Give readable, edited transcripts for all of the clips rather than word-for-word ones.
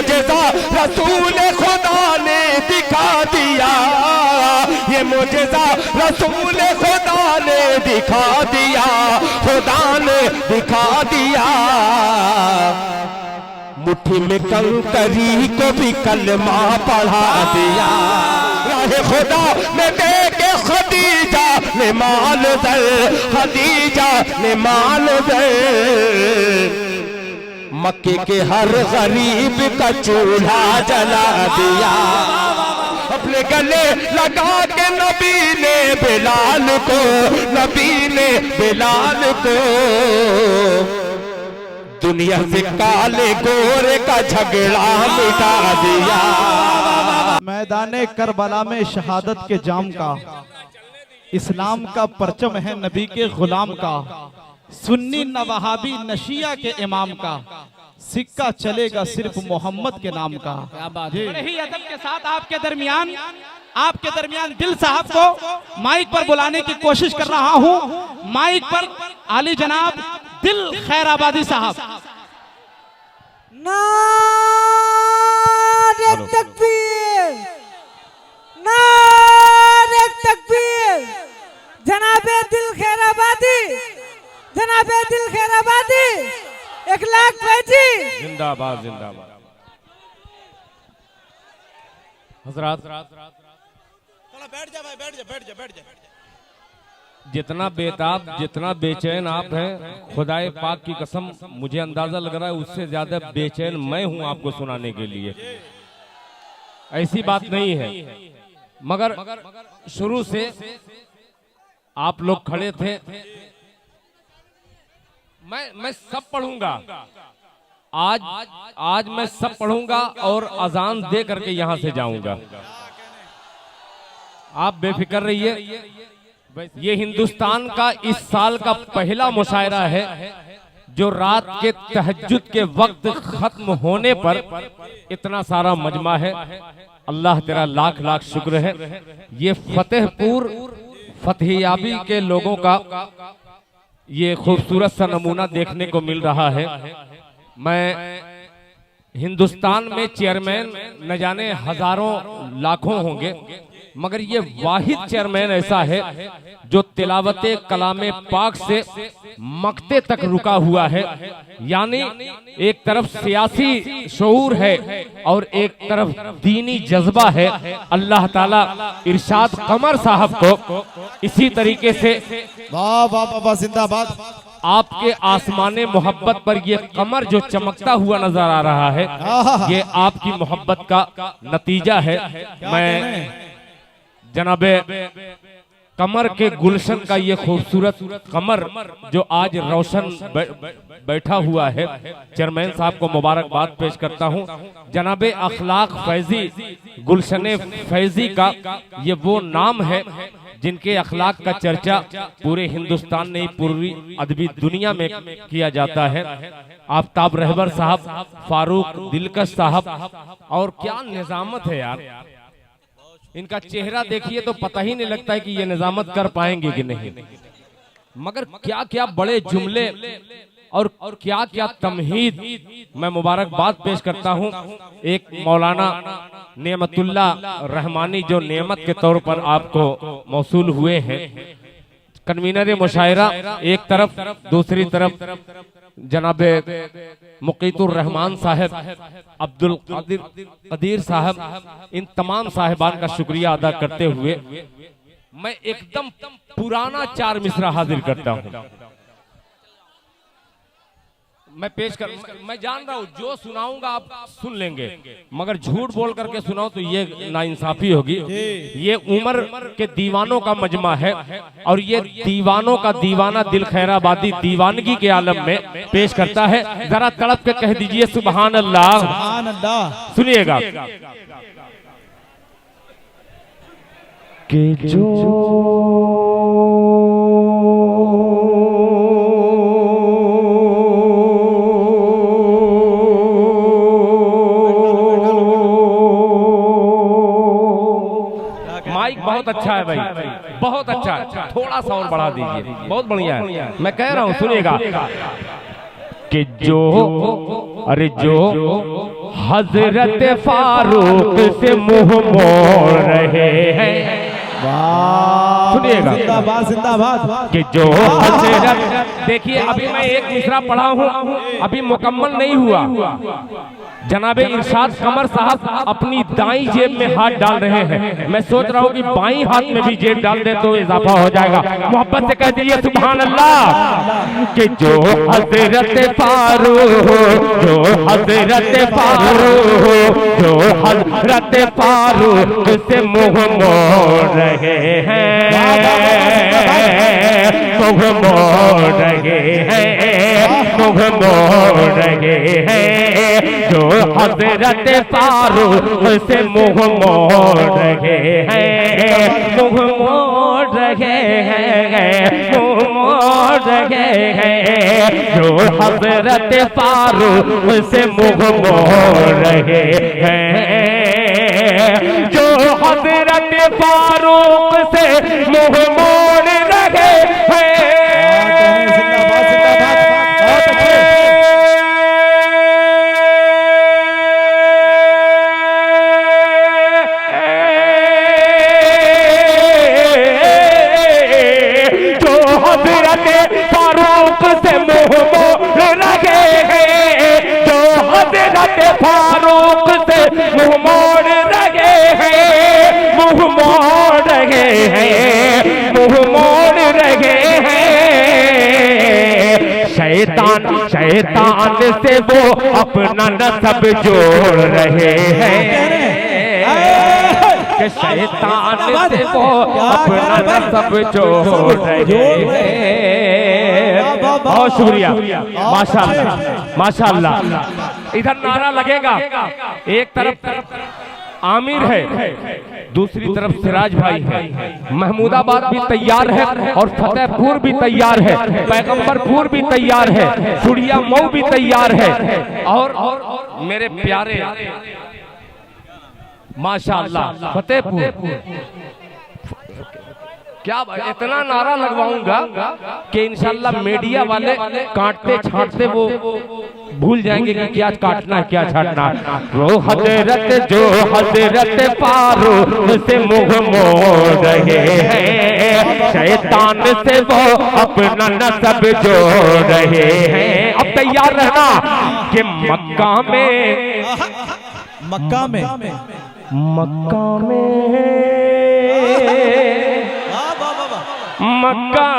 मुझेजा रसूल खुदा ने दिखा दिया, ये मुझेजा रसूल खुदा ने दिखा दिया, खुदा ने दिखा दिया। मुट्ठी में कंकरी को भी कलमा पढ़ा दिया, राह खुदा में दे के खदीजा ने माल दर, खदीजा ने माल दर। मक्के के हर गरीब का चूल्हा जला दिया, अपने गले लगा के नबी ने बिलाल को, नबी ने बिलाल को दुनिया से काले गोरे का झगड़ा मिटा दिया। मैदाने करबला में शहादत के जाम का, इस्लाम का परचम है नबी के गुलाम का, सुन्नी नवहाबी नशिया के इमाम का, सिक्का चलेगा सिर्फ मोहम्मद के नाम का। बड़े ही अदब के साथ आपके दरमियान दिल साहब को माइक पर बुलाने की कोशिश कर रहा हूं। माइक पर आली जनाब दिल खैराबादी साहब। नारे तकबीर, नारे तकबीर। जनाबे दिल खैराबादी, जनाबे दिल खैराबादी, 1 लाख पैजी जिंदाबाद जिंदाबाद। हजरात बैठ जा भाई, बैठ जा, बैठ जा, बैठ जा। जितना बेताब, जितना बेचैन आप हैं, खुदाए पाक की कसम मुझे अंदाजा लग रहा है उससे ज्यादा बेचैन मैं हूं आपको सुनाने के लिए। ऐसी बात नहीं है, मगर शुरू से आप लोग खड़े थे। मैं सब पढ़ूंगा आज मैं सब पढ़ूंगा और अजान दे करके यहां से जाऊंगा। आप बेफिक्र रहिए। ये हिंदुस्तान का इस साल का पहला मुशायरा है जो रात के तहज्जुद के वक्त खत्म होने पर इतना सारा मजमा है। अल्लाह तेरा लाख लाख शुक्र है। ये फतेहपुर फतेहयाबी के लोगों का ये खूबसूरत सा नमूना देखने को मिल रहा है। मैं हिंदुस्तान में चेयरमैन न जाने हजारों लाखों होंगे, मगर ये वाहिद चेयरमैन ऐसा है जो तिलावते कलामे पाक से मक्ते तक रुका हुआ है। यानी एक तरफ सियासी शऊर है और एक तरफ दीनी जज्बा है। अल्लाह ताला इरशाद कमर साहब को इसी तरीके से वाह वाह वाह जिंदाबाद। आपके आसमाने मोहब्बत पर ये कमर जो चमकता हुआ नजर आ रहा है, ये आपकी मोहब्बत का नतीजा है। मैं जनाबे कमर के गुलशन का ये खूबसूरत कमर जो आज रोशन बैठा हुआ है, चेयरमैन साहब को मुबारकबाद पेश करता हूँ। जनाबे अखलाक फैजी गुलशन फैजी का ये वो नाम है जिनके अखलाक का चर्चा पूरे हिंदुस्तान नहीं पूरी अदबी दुनिया में किया जाता है। आफ्ताब रहबर साहब, फारूक दिलकश साहब, और क्या निजामत है यार। इनका चेहरा देखिए तो पता ही नहीं लगता है कि ये निजामत कर पाएंगे कि नहीं, मगर क्या क्या बड़े जुमले और क्या क्या तमहीद। मैं मुबारकबाद पेश करता हूँ एक मौलाना नेमतुल्ला रहमानी जो नेमत के तौर पर आपको मौसूल हुए हैं। कन्वीनर मुशायरा एक तरफ, दूसरी तरफ जनाबे मुकीतुर रहमान साहब, अब्दुल कदीर साहब, इन तमाम साहिबान का शुक्रिया अदा करते हुए मैं एकदम पुराना 4 मिसरा हाजिर करता हूँ। मैं जान रहा हूँ जो सुनाऊंगा आप सुन लेंगे, मगर झूठ बोल करके सुनाओ तो ये नाइंसाफी होगी। ये उम्र के दीवानों का मजमा है और ये दीवानों का दीवाना दिल खैराबादी दीवानगी के आलम में पेश करता है। जरा तड़प के कह दीजिए सुभान अल्लाह, सुभान अल्लाह। सुनिएगा कि जो बहुत अच्छा है भाई, बहुत अच्छा है। थोड़ा सा और बढ़ा दीजिए, बहुत बढ़िया है। मैं कह रहा हूँ सुनिएगा कि जो अरे जो हजरत फारूक से मुंह मोड़ रहे हैं। सुनिएगा जिंदाबाद जिंदाबाद। कि जो हजरत, देखिए अभी मैं एक मिसरा पढ़ा हूँ, अभी मुकम्मल नहीं हुआ। जनाबे इरशाद कमर साहब अपनी दाई जेब में हाथ डाल रहे हैं, मैं सोच रहा हूँ कि बाई हाथ में भी जेब डाल दे तो इजाफा हो जाएगा। मोहब्बत से कह दीजिए सुभान अल्लाह। कि जो हजरत फारूक, जो हजरत फारूक, जो हजरत फारूक से मुंह मोड़ रहे हैं, मुंह मोड़ रहे हैं, मुंह मोड़ रहे हैं। जो हजरत फारूक से मुंह मोड़ रहे हैं, मुंह मोड़ रहे हैं, मुंह मोड़ रहे हैं। जो हजरत फारूक से मुंह मोड़ रहे हैं, जो हजरत फारूक से मुंह मोड़ रहे हैं। फारूक से मुंह मोड़ रहे हैं, मुंह मोड़ रहे हैं, मुंह मोड़ रहे हैं। शैतान, शैतान से वो अपना नसब जोड़ रहे हैं। कि शैतान से वो अपना नसब जोड़ रहे हैं। बहुत शुक्रिया, माशाअल्लाह माशाअल्लाह। इधर नारा लगेगा, एक तरफ आमिर है, दूसरी तरफ सिराज भाई है। महमूदाबाद भी तैयार है और फतेहपुर भी तैयार है, पैगंबरपुर भी तैयार है, सुड़िया मऊ भी तैयार है। और मेरे प्यारे माशाअल्लाह फतेहपुर, क्या इतना नारा लगवाऊंगा कि इंशाल्लाह मीडिया वाले काटते छांटते वो भूल जाएंगे कि क्या काटना है क्या छाटना। वो हजरत, जो हजरत फारूक से मुंह मोड़ रहे हैं, शैतान से वो अपना नसब जोड़ रहे हैं। अब तैयार रहना कि मक्का में, मक्का में, मक्का में, मक्का,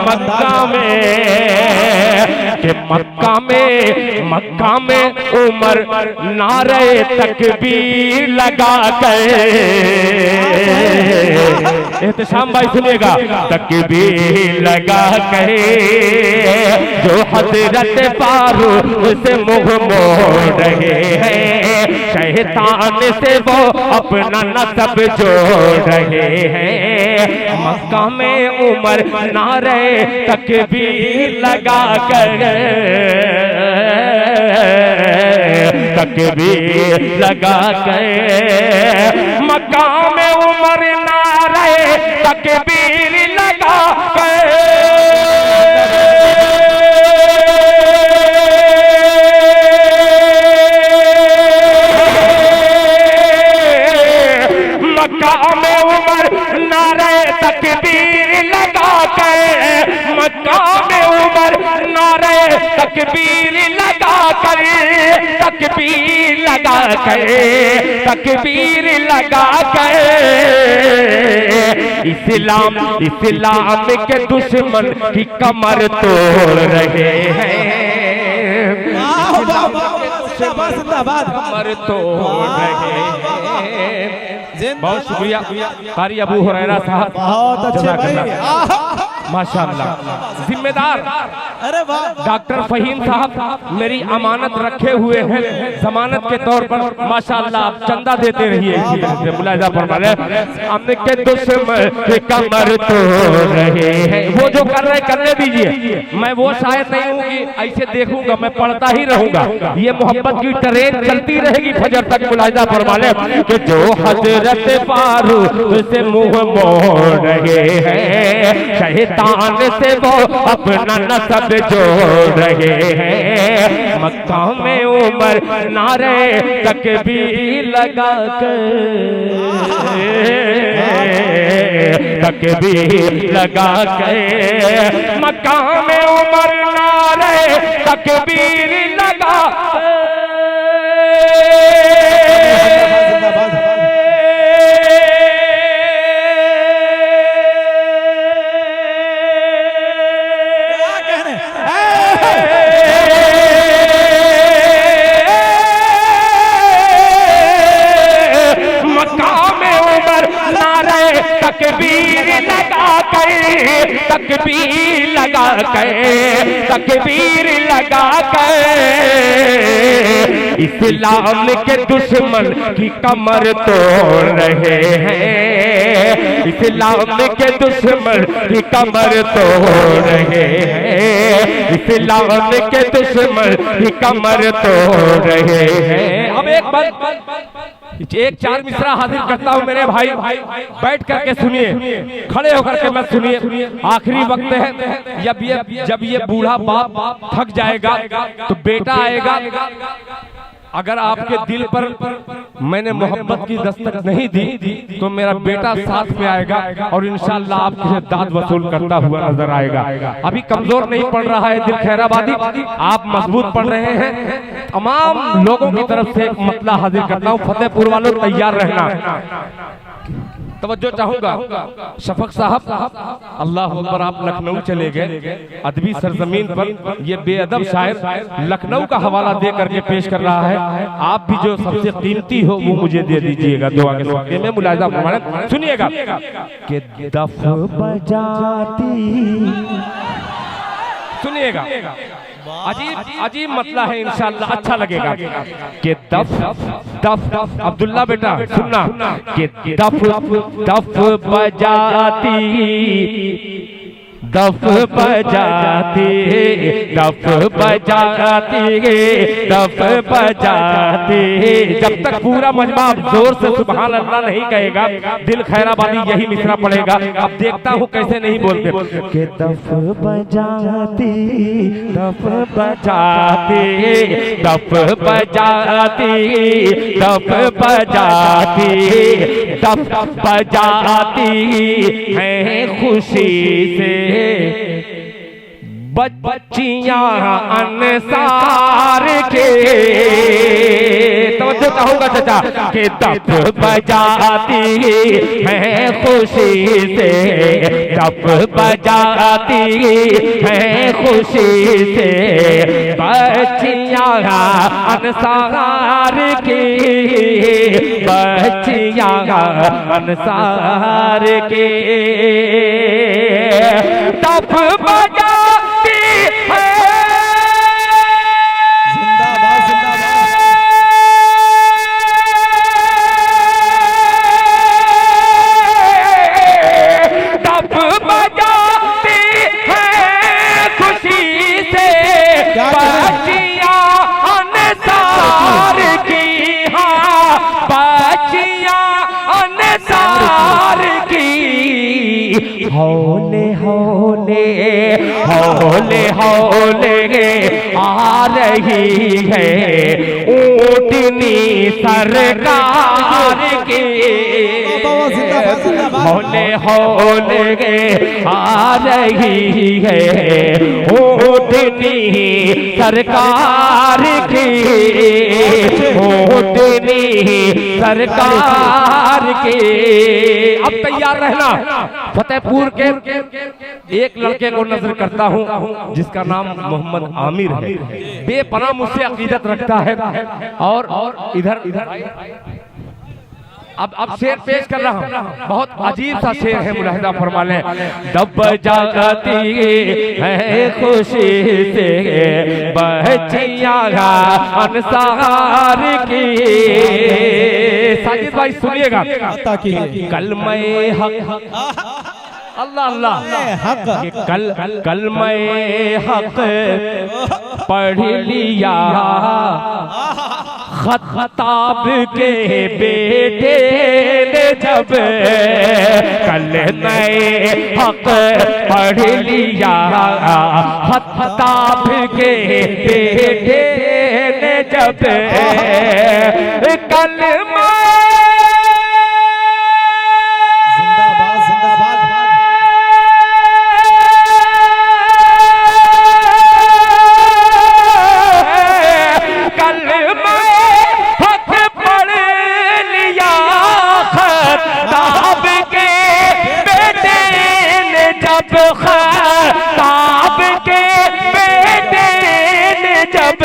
मक्का में, कि मक्का में, मक्का में उमर नारे तकबीर लगा कर, एहतशाम भाई सुनिएगा, तकबीर लगा कर जो हजरत फारूक से मुंह मोड़ रहे हैं, शैतान से वो अपना नसब जोड़ रहे हैं। मक्का में उमर नारे तकबीर लगा कर, तकबीर लगा कर, मक्का में उमर नारे तकबीर लगा कर, मक्का में उमर नारे तकबीर लगा कर, मक्का में उमर नारे तकबीर लगा कर, तकबीर लगा कर, तकबीर लगा कर, इस्लाम, इस्लाम के दुश्मन की कमर तोड़ रहे हैं। कमर तोड़ रहे हैं। बहुत शुक्रिया कारी अबू हुरैरा साहब, बहुत अच्छे भाई, माशाअल्लाह। जिम्मेदार अरे वाह, डॉक्टर फहीम साहब मेरी अमानत रखे हुए हैं जमानत के तौर पर, माशाअल्लाह आप चंदा देते रहिए। मुलाहिजा फरमा रहे, हमने के दुश्मन के कमर तोड़ रहे हैं। वो जो कर रहे करने दीजिए, मैं वो शायद नहीं हूँ कि ऐसे देखूंगा, मैं पढ़ता ही रहूंगा। ये मोहब्बत की ट्रेन चलती रहेगी फजर तक। मुलाहिजा फरमा ले कि जो हजरत फारूक से मुंह मोड़ रहे हैं, शैतान से वो अपना नसब जो रहे हैं मक्का में उमर नारे तकबीर लगा कर, तकबीर लगा कर मक्का में उमर नारे तकबीर लगा तकबीर लगा कर, तकबीर लगा कर, तकबीर लगा कर इस्लाम के दुश्मन की कमर तोड़ रहे हैं, इस्लाम के दुश्मन की कमर तोड़ रहे हैं, इस्लाम के दुश्मन की कमर तोड़ रहे हैं। अब एक बात एक चार मिसरा हाजिर करता हूँ मेरे भाई, बैठ करके सुनिए, खड़े होकर के मत सुनिए। आखिरी वक्त है, जब ये बूढ़ा बाप थक जाएगा तो बेटा आएगा। अगर आपके दिल पर मैंने मोहब्बत की दस्तक नहीं दी तो मेरा बेटा साथ में आएगा और इंशाअल्लाह आपके दाद वसूल करता हुआ नजर आएगा। अभी कमजोर नहीं पड़ रहा है दिल खैराबादी, आप मजबूत पड़ रहे हैं। तमाम लोगों की तरफ से एक मतला हाजिर करता हूँ, फतेहपुर वालों तैयार रहना। तवज्जो चाहूंगा शफक साहब, अल्लाह अकबर, आप लखनऊ चले गए, अदबी सरजमीन पर ये बेअदब शायर लखनऊ का हवाला दे करके पेश कर रहा है। आप भी जो सबसे कीमती हो वो मुझे दे दीजिएगा दुआ के सदके में। मुलाहिजा फरमाएं, सुनिएगा कि दफ बजाती, सुनिएगा अजीब मतला है, इंशाअल्लाह अच्छा लगेगा। कि दफ दफ अब्दुल्ला बेटा सुनना, कि दफ दफ बजाती, दफ बजाती, दफ बजाती, दफ बजाती। जब तक पूरा मजमा जोर से सुभान अल्लाह नहीं कहेगा दिल खैराबादी यही मिसरा पड़ेगा। अब देखता हूँ कैसे नहीं बोलते। कि दफ बजाती, दफ बजाती, दफ बजाती, दफ बजाती, दफ बजाती है खुशी से बच्चियां अंसार के। तवज्जो चाहूंगा चाचा, के दफ बजाती है खुशी से, दफ बजाती है खुशी से बच्चियां अंसार की, बच्चियां अंसार के। दफ बजाती है, जिंदाबाद जिंदाबाद, दफ बजाती है खुशी से बच्चियां अंसार की, हाँ बच्चियां अंसार की। हौले हौले हौले हौले आ रही है ऊँटनी सरकार की। हौले हौले आ रही है ऊँटनी सरकार की, ऊँटनी सरकार की। अब तैयार रहना, फतेहपुर के एक लड़के को नजर करता हूँ जिसका नाम मोहम्मद आमिर है, बेपनाह मुझसे अकीदत रखता है। और इधर अब शेर पेश कर रहा हूँ, बहुत अजीब सा शेर है, मुलाहिजा फरमा लें। दब जाती है खुशी से बच्चियां अंसार की। साजिद भाई सुनिएगा, कलमे हक, अल्लाह अल्लाह, कलमे हक पढ़ लिया खताब के बेटे ने जब कल नए हक पढ़ लिया खताब के बेटे ने जब कल जिंदाबाद जिंदाबाद। खताब के बेटे ने जब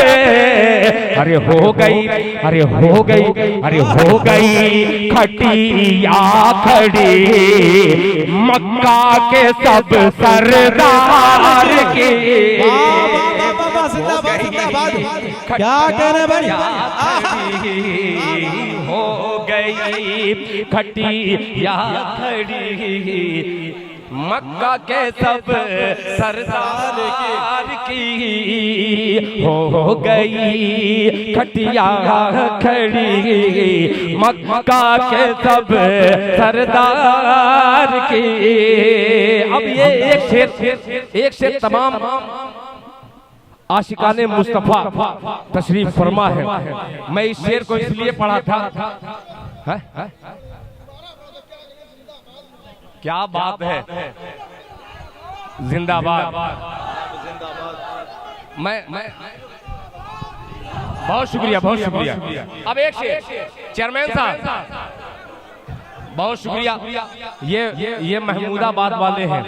अरे हो गई अरे हो गई अरे हो गई खटिया खड़ी मक्का के सब सरदार की। क्या कह रहे भाई? हो गई खटिया खड़ी मक्का के सब सरदार की हो गई खटिया खड़ी मक्का के सब सरदार की। अब ये एक शेर तमाम आशिकाने मुस्तफा तशरीफ फरमा है। मैं इस शेर को इसलिए पढ़ा था है? क्या बात है, जिंदाबाद। मैं बहुत शुक्रिया बहुत शुक्रिया। अब एक शेर चेयरमैन साहब बहुत शुक्रिया। ये महमूदाबाद वाले हैं,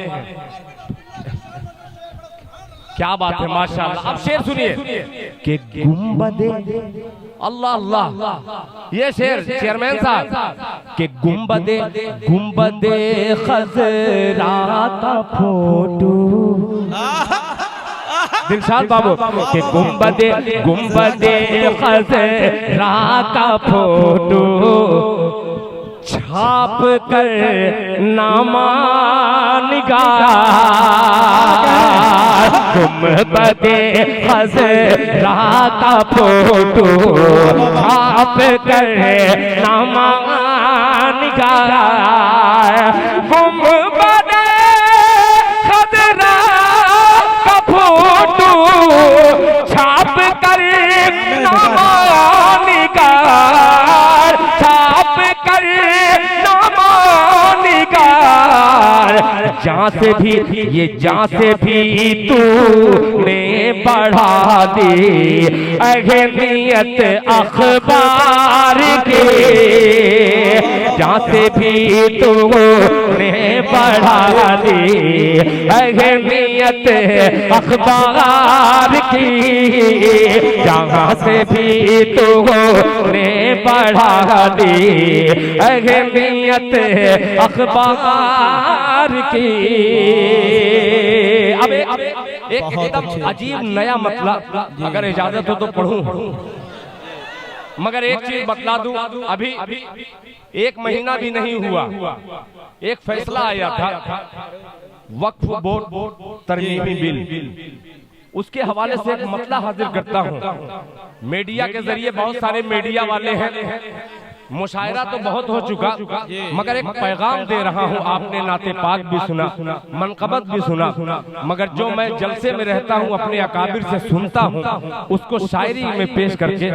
क्या बात है माशाअल्लाह। अब शेर सुनिए कि गुंबदे अल्लाह अल्लाह, ये शेर चेयरमैन साहब कि गुंबदे खजरा का फोटो दिलशाद बाबू कि गुंबदे खजरा का फोटो छाप कर नामा निगार गुंबदे खजरा का फोटो छाप कर नामा निगार गुंबदे खजरा का फोटो छाप कर नामा निगार छाप कर जहाँ से भी ये जहाँ से भी तूने बढ़ा दी अहमियत अखबार की। जहाँ से भी तूने बढ़ा दी अहमियत अखबार की। जहाँ से भी तूने बढ़ा दी अहमियत अखबार की। अब एक एकदम अजीब नया मतलब, अगर इजाजत हो तो पढ़ूं, मगर एक चीज बतला दूं, अभी 1 महीना भी नहीं हुआ एक फैसला आया था वक्फ बोर्ड तरमीमी बिल, उसके हवाले से एक मसला हाजिर करता हूं। मीडिया के जरिए बहुत सारे मीडिया वाले हैं, मुशायरा तो बहुत हो चुका, मगर एक पैगाम दे रहा हूँ। आपने नाते पाक भी सुना, मनकबत भी सुना, मगर जो मैं जलसे में रहता हूँ अपने अकाबिर से सुनता हूँ उसको शायरी में पेश करके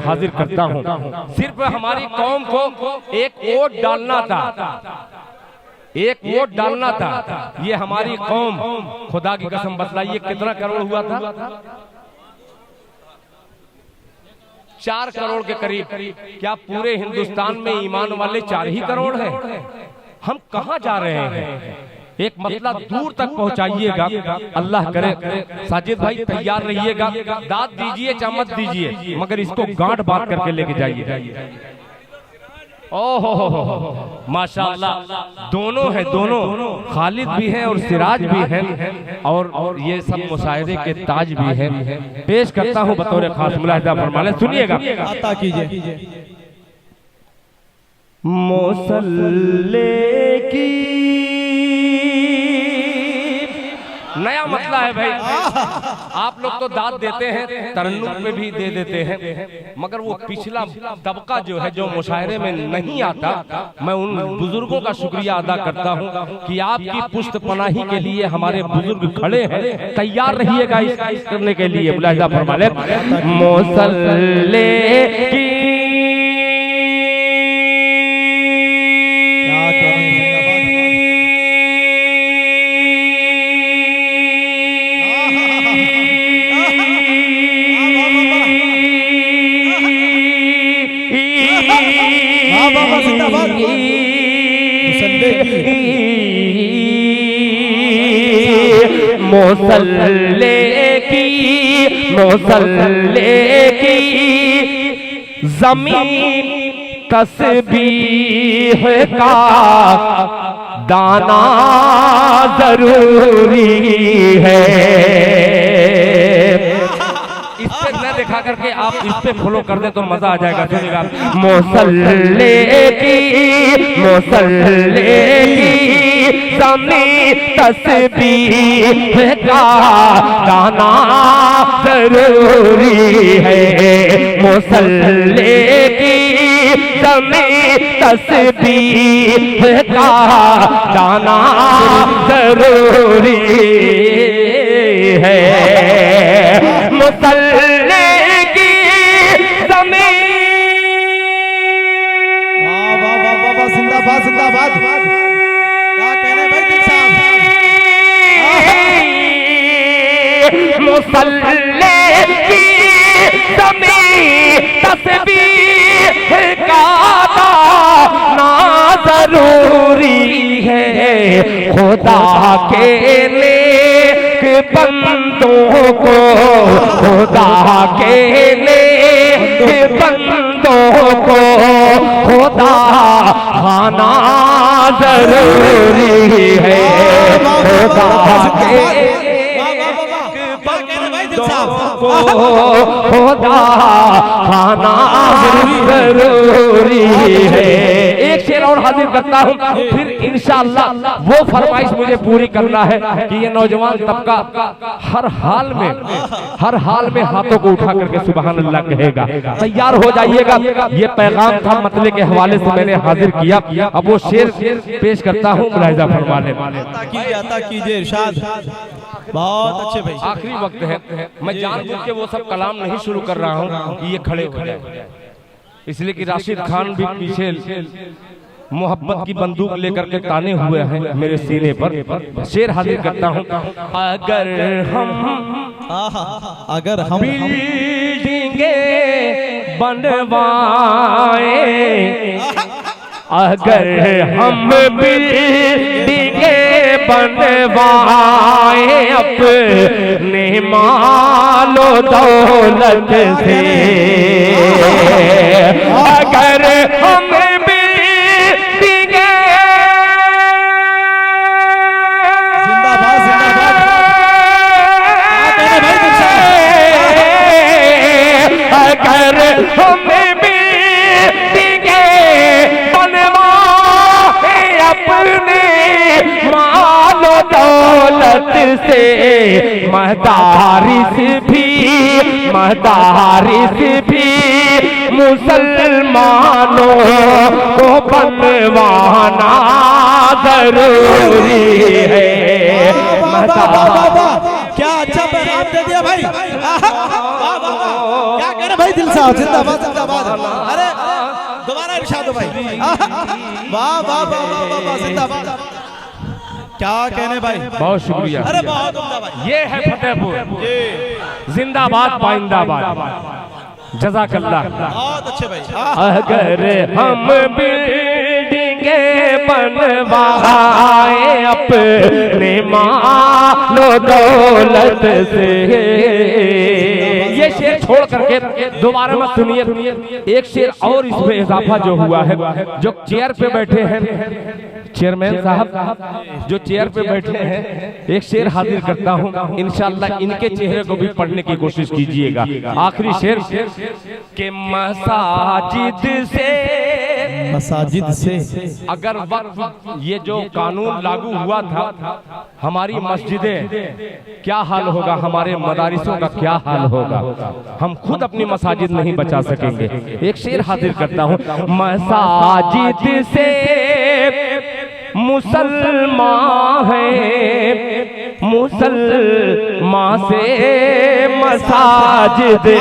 हाजिर करता हूँ। सिर्फ हमारी कौम को एक वोट डालना था, एक वोट डालना था। ये हमारी कौम, खुदा की कसम बतलाइए कितना करोड़ हुआ था? 4 करोड़ के करीब। क्या पूरे हिंदुस्तान में ईमान वाले 4 ही करोड़ हैं? हम कहां जा रहे हैं? एक मसला दूर तक पहुंचाइएगा, अल्लाह करे। साजिद भाई तैयार रहिएगा, दाद दीजिए चाहे मत दीजिए, मगर इसको गांठ बांध करके लेके जाइए। ओहो माशाअल्लाह, दोनों है, दोनों खालिद भी हैं और सिराज भी हैं, और ये सब मुशायरे के ताज भी हैं। पेश करता हूं बतौर खास, मुलाहिजा फरमाले, सुनिएगा। आता कीजिए। मुसल्ले की नया मतला है भाई। आप लोग तो दाद देते हैं, तरन्नुम पे भी दे देते हैं, मगर वो पिछला तबका जो है, जो मुशायरे में नहीं आता, मैं उन बुजुर्गों का शुक्रिया अदा करता हूँ कि आपकी पुष्ट पनाही के लिए हमारे बुजुर्ग खड़े हैं। तैयार रहिएगा इस करने के लिए। मुलाहिजा फरमा ले मोसल्ले की मोसल्ले की जमीन तस्बीह का दाना जरूरी है। इस पे न दिखा करके आप इस पे फॉलो कर दे तो मजा आ जाएगा। सुनिएगा मोसल्ले की जमीन तस्बीह का दाना जरूरी है। मोसल्ले की जमीन तस्बीह का दाना जरूरी है। मुसल्ले की जमीन। वाह वाह वाह वाह, जिंदाबाद जिंदाबाद। क्या कहने भाई दिल साहब। मुसल्ले की जमीन तस्बीह का दाना जरूरी है। खुदा के नेक बंदों को, खुदा के नेक बंदों को खुदा खाना जरूरी है। खुदा के खुदा खाना जरूरी है। एक शेर और हाजिर करता हूँ, फिर इंशाअल्लाह वो फरमाइश मुझे पूरी करना है कि ये नौजवान तबका हर हाल में हाथों को उठा करके सुबहान अल्लाह कहेगा। तैयार हो जाइएगा। ये पैगाम था मतले के हवाले से मैंने हाजिर किया। अब वो शेर पेश करता हूँ, मुलाहिजा फरमा ले। कीजिए इरशाद। बहुत अच्छे भाई। आखिरी वक्त है, मैं जानबूझ के वो सब कलाम नहीं शुरू कर रहा हूँ कि ये खड़े हो जाए, इसलिए कि राशिद खान भी पीछे मोहब्बत की बंदूक लेकर के ताने हुए हैं मेरे सीने पर। शेर हाजिर करता हूँ। अगर हम बिल्डिंगे बनवाए, अगर हम बिल्डिंगे बनवाए अपने मालो दौलत से, अगर हम बिल्डिंगे अगर हम अपने मालो दौलत से, मदारिस भी मुसलमानों को बनवाना जरूरी है। क्या अच्छा पैगाम दे दिया भाई। क्या कह रहे भाई दिल साहब। जिंदाबाद जिंदाबाद। अरे दोबारा इरशाद भाई। वाह वाह वाह वाह, जिंदाबाद। क्या कहने भाई। बहुत शुक्रिया। अरे बहुत उम्दा भाई। ये है फतेहपुर। जिंदाबाद पाइंदाबाद। जज़ाकल्लाह। बहुत अच्छे भाई। अगर हम बिल्डिंगे बनवाए अपने मालो दौलत से, ये शेर छोड़ करके दोबारा मत सुनिए। एक शेर और इसमें इजाफा जो हुआ है, जो चेयर पे बैठे हैं चेयरमैन साहब, जो चेयर पे बैठे हैं, एक शेर हाजिर करता हूँ। इंशाअल्लाह इनके चेहरे को भी पढ़ने की कोशिश कीजिएगा। आखिरी शेर के मसाजिद से मसाजिद से। अगर वक्त ये जो कानून लागू हुआ था, हमारी मस्जिदें क्या हाल होगा, हमारे मदारिसों का क्या हाल होगा। हम खुद अपनी मसाजिद नहीं बचा सकेंगे। एक शेर हाजिर करता हूँ, मसाजिद से मुसलमान है, मुसलमान से मसाजिद है।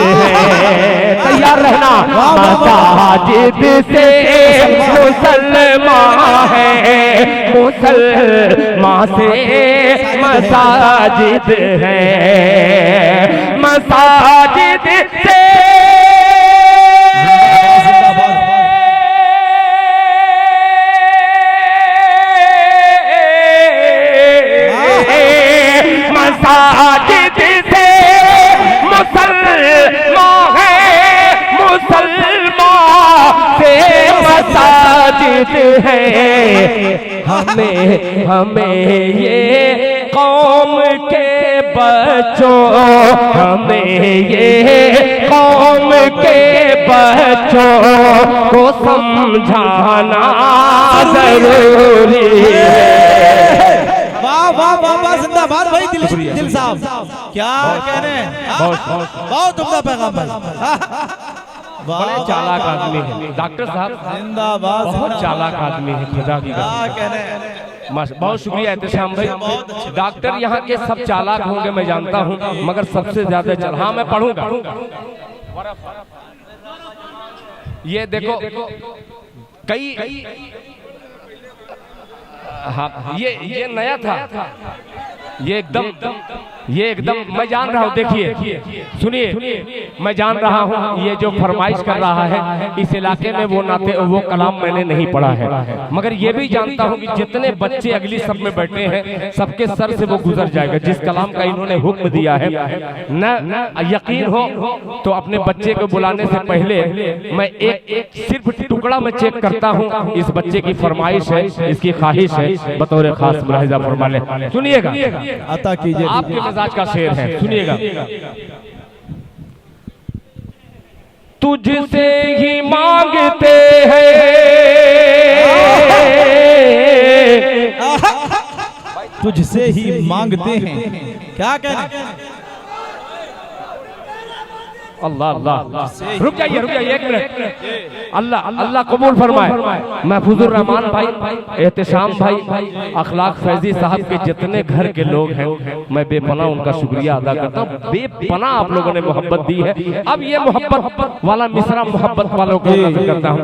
तैयार रहना। मसाजिद से मुसलमान है, मुसलमान से मसाजिद है, मसाजिद से मसाजिद से मुसलमान है, मुसलमान से मसाजिद है। हमें ये कौम के बच्चों, हमें ये कौम के बच्चों को समझाना जरूरी है। वाह वाह वाह वाह, जिंदाबाद भाई दिल साहब, क्या कह रहे हैं, बहुत उम्दा पैगाम है। बड़े चालाक आदमी है डॉक्टर साहब, जिंदाबाद, बहुत चालाक आदमी है, खुदा की क्या कह रहे हैं। बहुत शुक्रिया एहतशाम भाई। डॉक्टर यहाँ के सब चालाक होंगे मैं जानता हूँ, मगर सबसे ज्यादा हाँ मैं पढ़ूंगा। ये देखो कई हाँ ये नया था, ये एकदम मैं जान रहा हूँ। देखिए सुनिए, मैं जान रहा हूँ ये जो फरमाइश कर रहा है इस इलाके में वो कलाम मैंने नहीं पढ़ा है, मगर ये भी जानता हूँ कि जितने बच्चे अगली सब में बैठे हैं सबके सर से वो गुजर जाएगा। जिस कलाम का इन्होंने हुक्म दिया है, न यकीन हो तो अपने बच्चे को बुलाने से पहले मैं एक सिर्फ टुकड़ा में चेक करता हूँ। इस बच्चे की फरमाइश है, इसकी ख्वाहिश है, बतौर खास मुलाहिजा फरमा ले। सुनिएगा, अता कीजिए, आपके मिजाज का शेर है, सुनिएगा। तुझसे ही मांगते हैं, तुझसे ही मांगते हैं। क्या कह रहे हैं। अल्लाह अल्लाह, रुक जाइए एक मिनट। अल्लाह कबूल फरमाए। महफूजुर रहमान भाई, एहतशाम भाई, अखलाक फैजी साहब के जितने घर के लोग हैं मैं बेपनाह उनका शुक्रिया अदा करता हूँ। बेपनाह आप लोगों ने मोहब्बत दी है। अब ये मोहब्बत वाला मिसरा मोहब्बत वालों को नज़र करता हूँ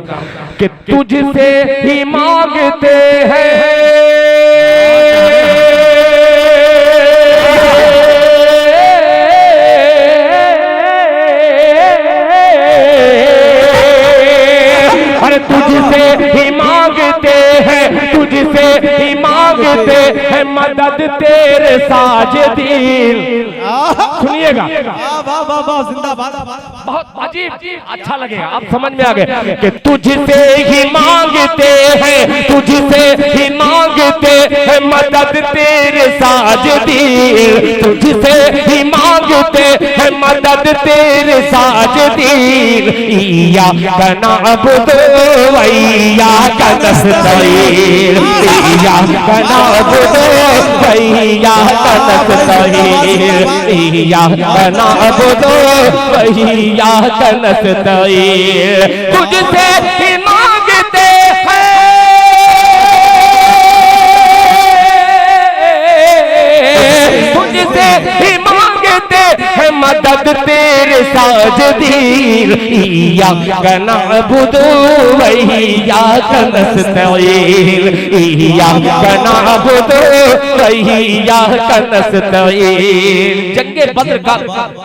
कि तुझसे ही मांगते हैं, तुझसे ही मांगते हैं, तुझसे ही मांगते हैं मदद तेरे साजिदीन। सुनिएगा, जिंदाबाद, बहुत अजीब अच्छा लगेगा, आप समझ में आ गए कि तुझसे ही मांगते हैं, तुझसे ही मांगते हैं मदद तेरे साजिदीन, तुझसे ही मांगते हैं मदद तेरे साजिदीन। इया कना बुदो वैया कनस्तईन, इया कना बुदो वैया कनस्तईन, इया कना बुदो वैया कनस्तईन। तुझसे ही मांगते हैं, तुझसे ही मांगते हैं मदद तेरे साजिदीन। इया कना बुदो वैया कनस्तईन, इया कना बुदो वैया कनस्तईन। जंगे बद्र का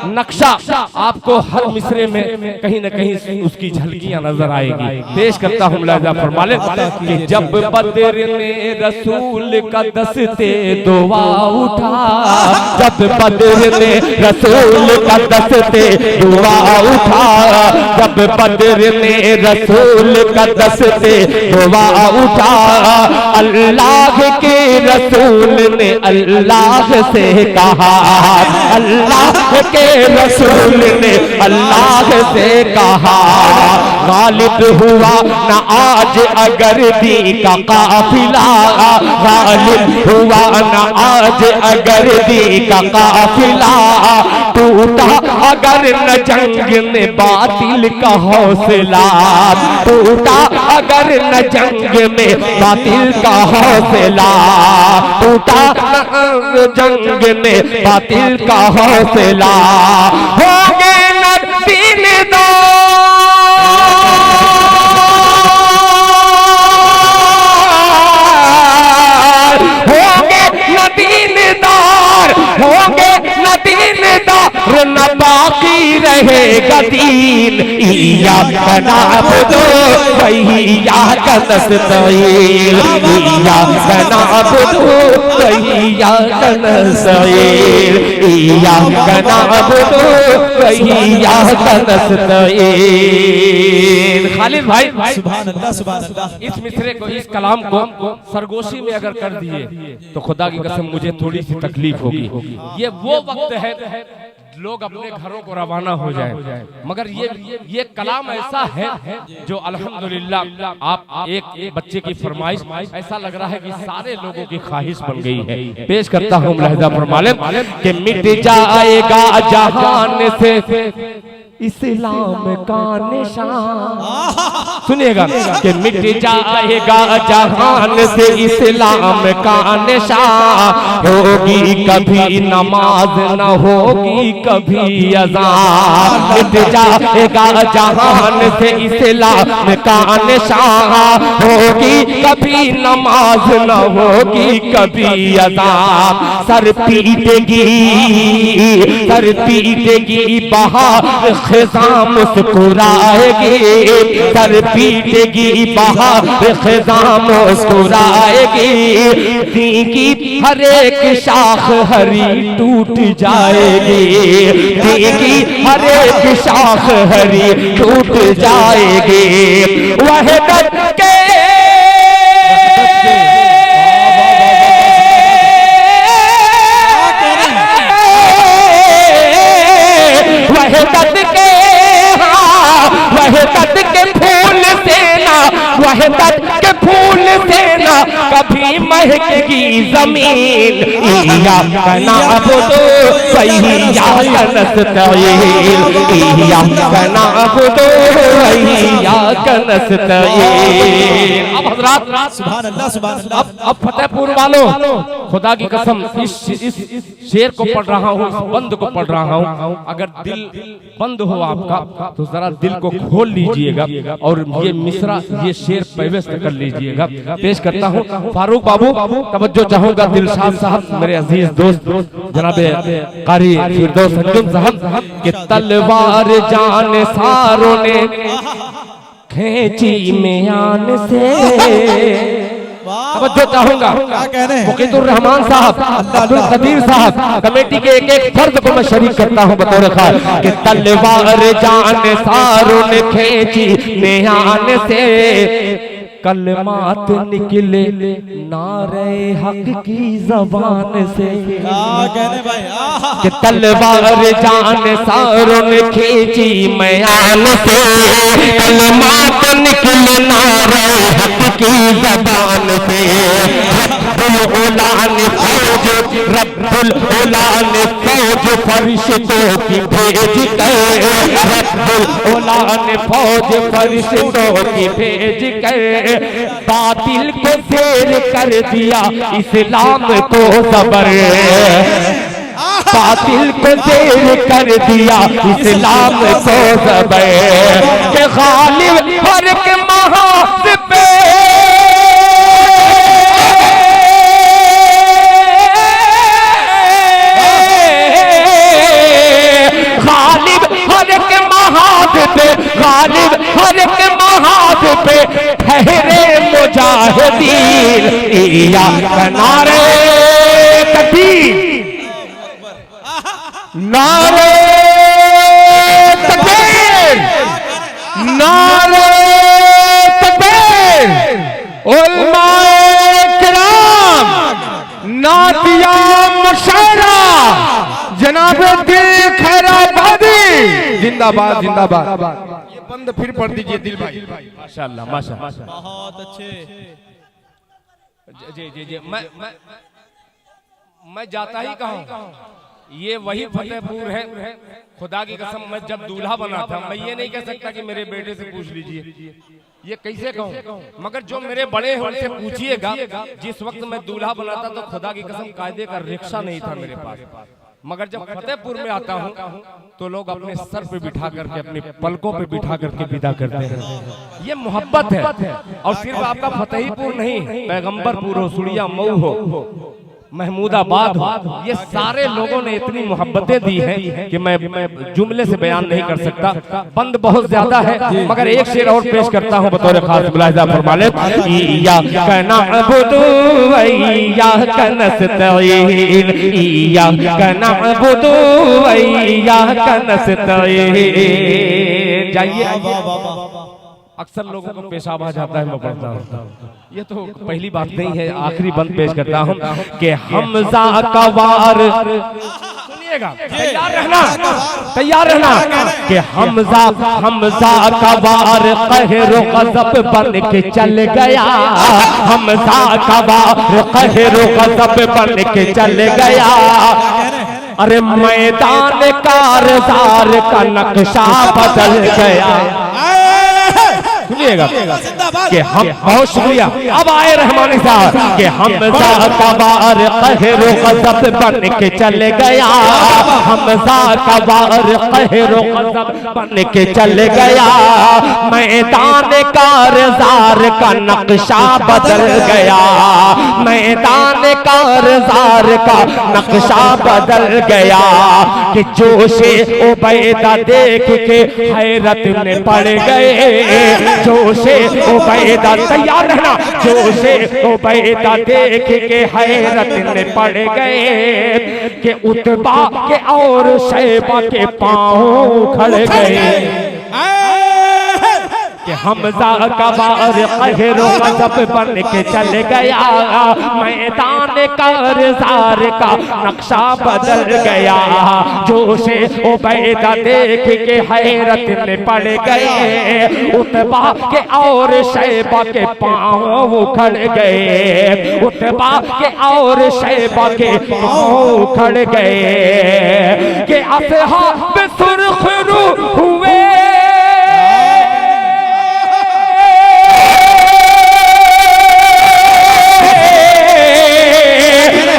नक्शा आपको हर मिसरे में कहीं न कहीं उसकी झलकियां नजर आएगी। पेश करता हूँ मुलाहिजा फरमा ले कि जब बद्र ने रसूल का दस्ते दुआ उठा, जब बद्र ने रसूल का दस्ते दुआ उठा, जब बद्र ने रसूल का दस्ते दुआ उठा, अल्लाह के रसूल ने अल्लाह से कहा, अल्लाह के रसूल ने अल्लाह से कहा, गालिब हुआ न आज अगर दी का काफिला, गालिब हुआ न आज अगर दी का काफिला, टूटा अगर न जंग में बातिल का हौसला, टूटा अगर न जंग में बातिल का हौसला, टूटा न जंग में बातिल का हौसला, होंगे न दीनदार, होंगे न दीनदार, होंगे न दीनदार, न बाकी रहेगा दीन, इय्याका नअबुदु व इय्याका नस्तईन, इय्याका नअबुदु व इय्याका नस्तईन, इय्याका नअबुदु व इय्याका नस्तईन। खालिद भाई सुभान अल्लाह सुभान अल्लाह। इस मिसरे को, इस कलाम को सरगोशी में अगर कर दिए तो खुदा की कसम मुझे थोड़ी सी तकलीफ होगी। ये वो वक्त है लोग अपने घरों को रवाना हो जाए, मगर ये कलाम ऐसा है जो अल्हम्दुलिल्लाह आप एक बच्चे की फरमाइश, ऐसा लग रहा है कि सारे लोगों की ख्वाहिश बन गई है। पेश करता हूँ मुलाहिजा फरमाले कि मिट जाएगा जहान से इस्लाम का निशान, सुनिएगा कि मिट जाएगा जहान से इस्लाम का निशान, होगी कभी नमाज न होगी कभी अज़ान, मिट जाएगा जहान से इस्लाम का निशान, होगी कभी नमाज न होगी कभी अज़ान, सर पीटेगी बहार खिज़ां मुस्कुराएगी, सर पीटेगी बहार खिज़ां मुस्कुराएगी, दी की हर एक शाख हरी टूट जाएगी, दी की हर एक शाख हरी टूट जाएगी, वहदत के वहदत के, हाँ वहदत के फूल सेना, वहदत के फूल सेना कभी महकेगी जमीन, इय्याका नअबुदु व इय्याका नस्तईन, इय्याका नअबुदु व इय्याका नस्तईन। अब हज़रात सुभान अल्लाह सुभान अल्लाह। अब फतेहपुर वालों, खुदा की कसम इस शेर को पढ़ रहा हूँ, इस बंद को पढ़ रहा हूँ, अगर दिल बंद हो आपका तो जरा दिल को खोल लीजिएगा और ये मिसरा, ये शेर पेवस्त कर लीजिएगा। पेश करता हूँ फारूक बाबू, तवज्जो चाहूंगा दिलशाद साहब, मेरे अजीज दोस्त जनाबे कारी फिरदौस अंजुम साहब, कि तलवार जान सारों ने खींची म्यान से, तवज्जो चाहूंगा मुकीतुर रहमान साहब, अब्दुल कदीर साहब, कमेटी के एक एक फर्द को मैं शरीक करता हूं बतौर खास, कि तलवार जान सारों ने खींची म्यान से, कलमात निकले नारे हक की जबान से, कि तलवार जान सारों ने खींची म्यान से, कलमात निकले नारे हक की जबान से, रब्बुल उला ने फौज फरिश्तों की भेज कर, रब्बुल उला ने फौज फरिश्तों की भेज कर, बातिल को फेर कर दिया इस्लाम को ज़बर, बातिल को फेर कर दिया इस्लाम को ज़बर, के गालिब हर एक महाज पे, गालिब हर एक महाज पे, गालिब हर एक महाज पे ठहरे मुजाहिदीन, इय्याका नारे तकबीर, नारे तकबीर, नारे तकबीर, उलमाए किराम, नातिया मुशायरा, जनाब दिल खैराबादी, जिंदाबाद जिंदाबाद। बंद फिर पढ़ दीजिए दिल भाई। माशाल्लाह माशाल्लाह, बहुत अच्छे। जी जी जी, मैं जाता ही कहूँ, ये वही फतेहपुर है। खुदा की कसम, मैं जब दूल्हा बना था, मैं ये नहीं कह सकता कि मेरे बेटे से पूछ लीजिए, ये कैसे कहूँ, मगर जो मेरे बड़े हैं उनसे पूछिएगा। जिस वक्त मैं दूल्हा बना था तो खुदा की कसम कायदे का रिक्शा नहीं था मेरे पास, मगर जब फतेहपुर में आता हूँ तो लोग अपने सर पे बिठा करके, अपने पलकों पे बिठा करके विदा करते हैं। ये मोहब्बत है। और सिर्फ आपका फतेहपुर नहीं, पैगंबरपुर हो, सुड़िया मऊ हो, महमूदाबाद हो, ये सारे लोगों ने इतनी मोहब्बतें दी हैं कि मैं जुमले से बयान नहीं कर सकता। बंद बहुत ज्यादा है, मगर एक शेर और पेश करता हूँ बतौर खास मुलाहिजा फरमा ले। इया कना अबुदु वैया कनस्तईन, इया कना अबुदु वैया कनस्तईन। जाइए, अक्सर लोगों को पेशाब आ जाता है, मैं पढ़ता हूँ। ये तो पहली बात नहीं है, आखिरी बंद पेश करता हूँ कि हमजा का वार, सुनिएगा, तैयार रहना, तैयार रहना कि हमजा का वार कहरो गज़ब बन के चल गया, हमजा का वार कहरो गज़ब बन के चल गया। अरे मैदान कारज़ार का नक्शा बदल गया। सुनिएगा कि हम, बहुत शुक्रिया, अब आए रहमानी साहब कि हमजा का वार कहरो गज़ब बन के चल गया, हमजा का वार कहरो गज़ब बन के चल गया। मैदान कारज़ार का नक्शा बदल गया, मैदान कारज़ार का नक्शा बदल गया। कि जोशे उबैदा देख के हैरत में पड़ गए, जोशे उबैदा, तैयार रहना, जोशे उबैदा देख के हैरत में पड़ गए कि उतबा के और शैबा के पांव खड़ गए। कि हमजा का वार कहरो गज़ब बन के चल गया, मैदान कारज़ार का नक्शा बदल गया। जोशे उबैदा देख के हैरत में पड़ गए, उतबा के और शैबा के पांव खड़ गए, उतबा के और शैबा के पांव खड़ गए। कि असहाब सुर्ख रूह हुए,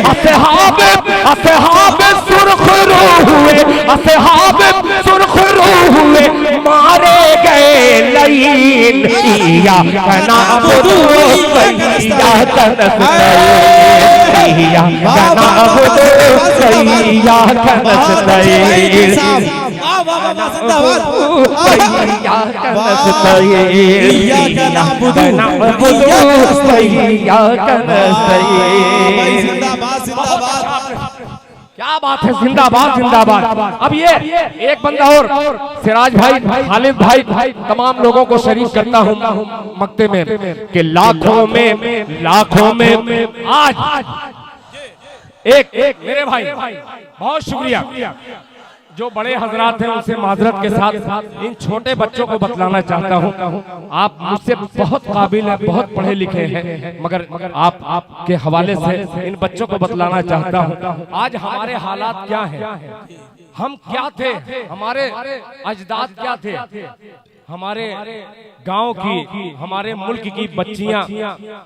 असहाब सुर्ख रूह हुए, असहाब सुर्ख रूह हुए, मारे गए लईन। इया कनाबुदु वैया कनस्तईन, इया कनाबुदु वैया कनस्तईन, वैया कनस्तईन, इया कनाबुदु वैया कनस्तईन। क्या बात है, जिंदाबाद जिंदाबाद। अब ये एक बंदा और, सिराज भाई, खालिद भाई, तमाम लोगों को शरीक करता हूँ मक्ते में कि लाखों में आज एक मेरे भाई, बहुत शुक्रिया, जो बड़े हजरात हैं उनसे माजरत के साथ इन छोटे बच्चों को बतलाना चाहता हूं। आप मुझसे बहुत काबिल हैं, बहुत पढ़े लिखे हैं, मगर आपके हवाले से इन बच्चों को बतलाना चाहता हूं आज हमारे हालात क्या हैं, हम क्या थे, हमारे अजदाद क्या थे। हमारे गांव की, हमारे मुल्क की बच्चियां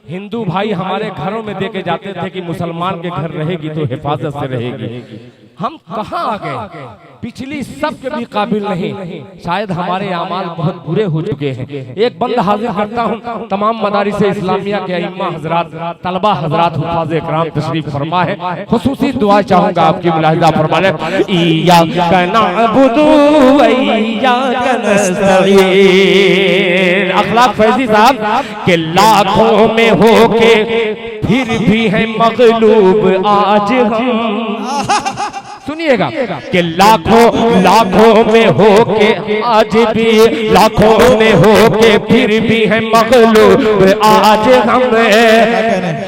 हिंदू भाई हमारे घरों में देके जाते थे कि मुसलमान के घर रहेगी तो हिफाजत से रहेगी। हम कहाँ आ गए, पिछली सब के भी काबिल नहीं, शायद हमारे अमाल बहुत बुरे हो चुके हैं। एक बंद हाजिर करता हूँ, तमाम मदारिस इस्लामिया के इमाम हजरात, तलबा हजरात, हुफ़ाज़ इकराम तशरीफ फरमा है, खुसूसी दुआ चाहूंगा आपकी मुलाहिज़ा फरमा ले। इय्याका नअबुदु व इय्याका नस्तईन। अखलाक फैजी साहब के लाखों में होके फिर भी है मगलूब आज हम, सुनिएगा कि लाखों में होके आज भी, लाखों में होके फिर भी है मगलूब आज हम।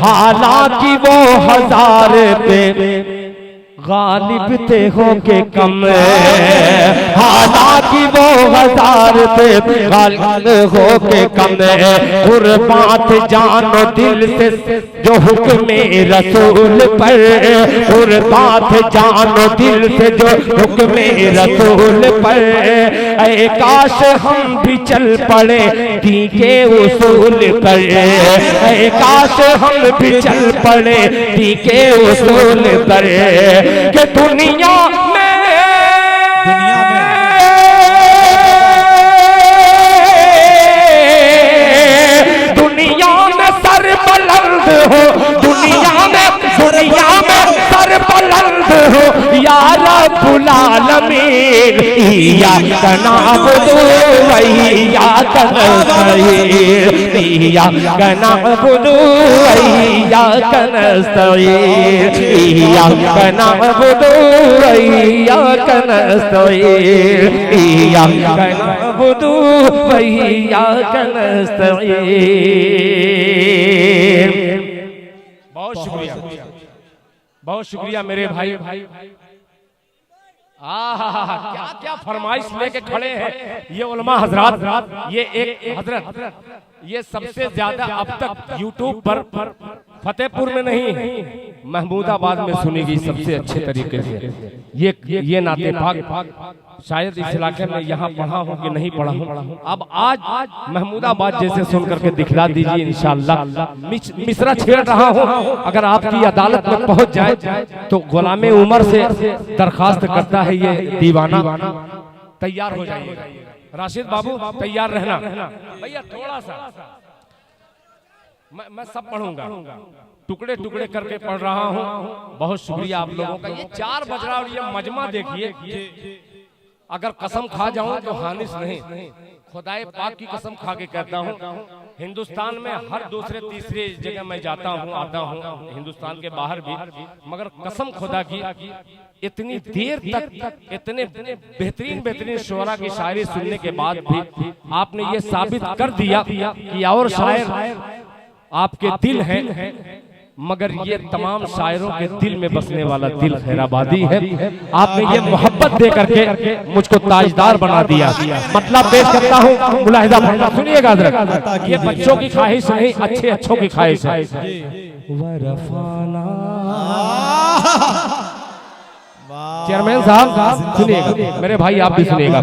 हालांकि वो हजार पे गालिब थे हो के कम, हालांकि वो हजार थे गालिब हो के कम। कुर्बान थे जानो दिल से जो हुक्म रसूल पर, कुर्बान थे जानो दिल से जो हुक्म रसूल पर। ऐ काश हम भी चल पड़े दी के उसूल पर, ऐ काश हम भी चल पड़े दी के उसूल पर। कि दुनिया में सर बुलंद हो, दुनिया में सर बुलंद हो या रब्बुल आलमीन। इय्याका नअबुदु व इय्याका नस्तईन, इय्याका नअबुदु व इय्याका नस्तईन, इय्याका नअबुदु व इय्याका नस्तईन, इय्याका नअबुदु व इय्याका नस्तईन। बहुत शुक्रिया, बहुत शुक्रिया मेरे भाई। क्या क्या फरमाइश लेके खड़े हैं ये उलमा हजरात। ये एक हजरत ये सबसे ज्यादा अब तक यूट्यूब पर फतेहपुर में नहीं महमूदाबाद में सुनी गई सबसे अच्छे तरीके से। ये नाते पाक शायद इस इलाके में यहाँ पढ़ा हूँ कि नहीं पढ़ा हूँ। अब आज महमूदाबाद जैसे सुन करके दिखला दीजिए इंशाअल्लाह। मिसरा छेड़ रहा हूँ, अगर आपकी अदालत में पहुँच जाए तो गुलामे उमर से दरखास्त करता है ये दीवाना। तैयार हो जाइएगा राशिद बाबू, तैयार रहना भैया। थोड़ा सा मैं सब पढ़ूंगा, टुकड़े टुकड़े करके पढ़ रहा हूँ। बहुत शुक्रिया आप लोगों का। ये 4 बज रहा और ये मजमा देखिए। अगर कसम खा जाऊं तो हानिस नहीं, खुदाए पाक की कसम खा के कहता हूँ। हिंदुस्तान में हर दूसरे तीसरे जगह मैं जाता हूँ, आता हूँ, हिंदुस्तान के बाहर भी, मगर कसम खुदा की इतनी देर तक इतने बेहतरीन बेहतरीन शुअरा की शायरी सुनने के बाद भी आपने ये साबित कर दिया कि और शायर आपके दिल हैं, मगर ये तमाम शायरों के दिल में बसने वाला दिल खैराबादी है। आपने ये मोहब्बत दे करके मुझको ताजदार बना दिया। मतलब पेश करता हूँ, मुलाहिजा फरमा सुनिएगा हज़रत। ये बच्चों की ख्वाहिश नहीं, अच्छे अच्छों की ख्वाहिश है। चेयरमैन साहब सुनिएगा, मेरे भाई आप भी सुनिएगा।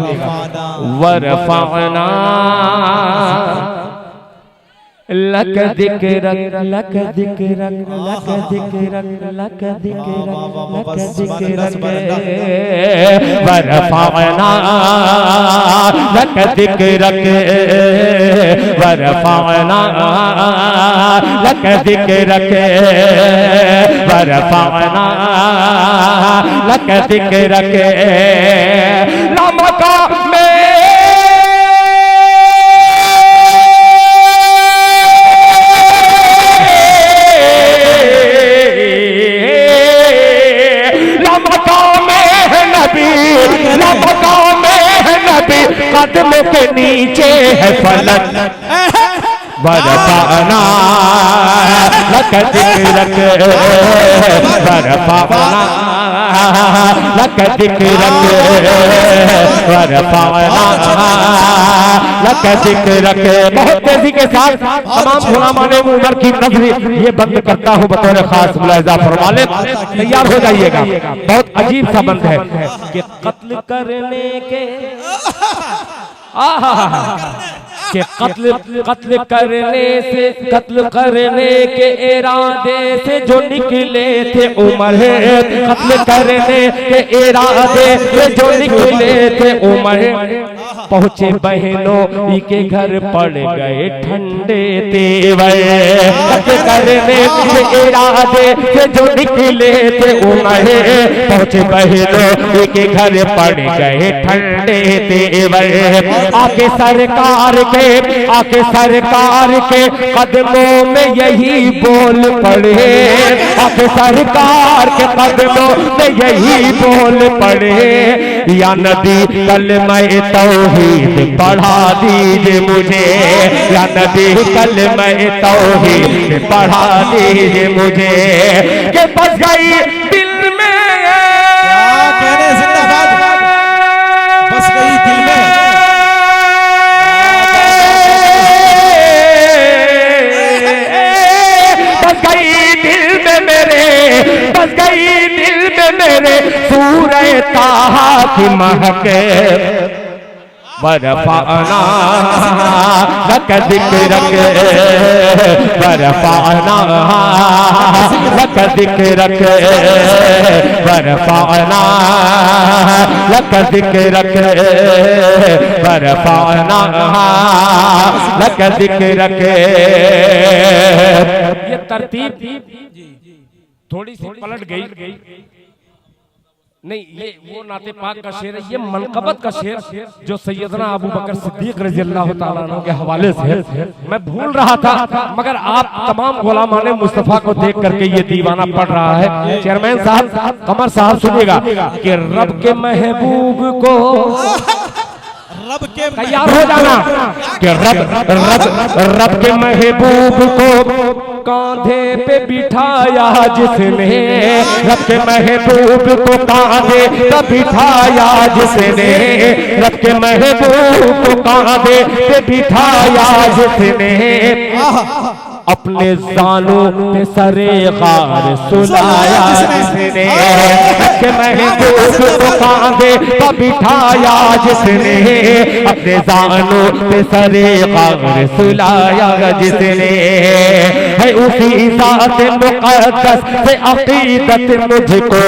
वरफ़अना लक दिक्रक लक दिक्रक लक दिक्रक लक दिक्रक लक दिक्रक वरफ़अना लक दिक्रक वरफ़अना लक दिक्रक वरफ़अना लक दिक्रक लमका में कदम के नीचे है फलक वरफ़अना लक दिक्रक वरफ़अना लक दिक्रक वरफ़अना लक दिक्रक। बहुत तेजी के साथ तमाम गुलामाने उमर की नज़र ये बंद करता हूँ बतौर खास, मुलाहिजा फरमा लें। तैयार हो जाइएगा। बहुत अजीब सा बंद है कि कत्ल करने के कि कत्ल करने के इरादे से जो निकले थे उमर, कत्ल करने के इरादे से जो निकले थे उमर, पहुंचे बहनों के घर पड़ गए ठंडे तेवर। कत्ल करने के इरादे से जो निकले थे उमर, पहुंचे बहनों के घर पड़ गए ठंडे तेवर। आके सरकार के कदमों में यही बोल पड़े, आके सरकार के कदमों में यही बोल पड़े। या नबी कलमे तौहीद पढ़ा दीजिए मुझे, या नबी कलमे तौहीद पढ़ा दीजिए मुझे। कि बस गई दिल में की महके बरफाना लक दिक्र के बरफाना लक दिक्र के बरफाना लक दिक्र के बरफाना लक दिक्र के। ये तरतीब थोड़ी सी पलट गई नहीं, ये वो नाते पाक का शेर है, ये मनकबत का शेर जो सैयदना अबू बकर सिद्दीक रज़ी अल्लाह तआला अन्हु के हवाले से है। मैं भूल रहा था मगर आप तमाम गुलामाने मुस्तफ़ा को देख करके ये दीवाना पढ़ रहा है। चेयरमैन साहब, कमर साहब सुनिएगा कि रब के महबूब को रब के तैयार हो जाना कि रब के महबूब को कांधे पे बिठाया जिसने, रब के महबूब को कांधे पे बिठाया जिसने, रब के महबूब को कांधे पे बिठाया जिसने, अपने जानों पे सरे गार सुलाया जिसने, रब के महबूब को कांधे पे बिठाया जिसने, अपने जानों पे सरे गार सुलाया जिसने, है उसी ज़ात मुक़द्दस से अक़ीदत मुझको,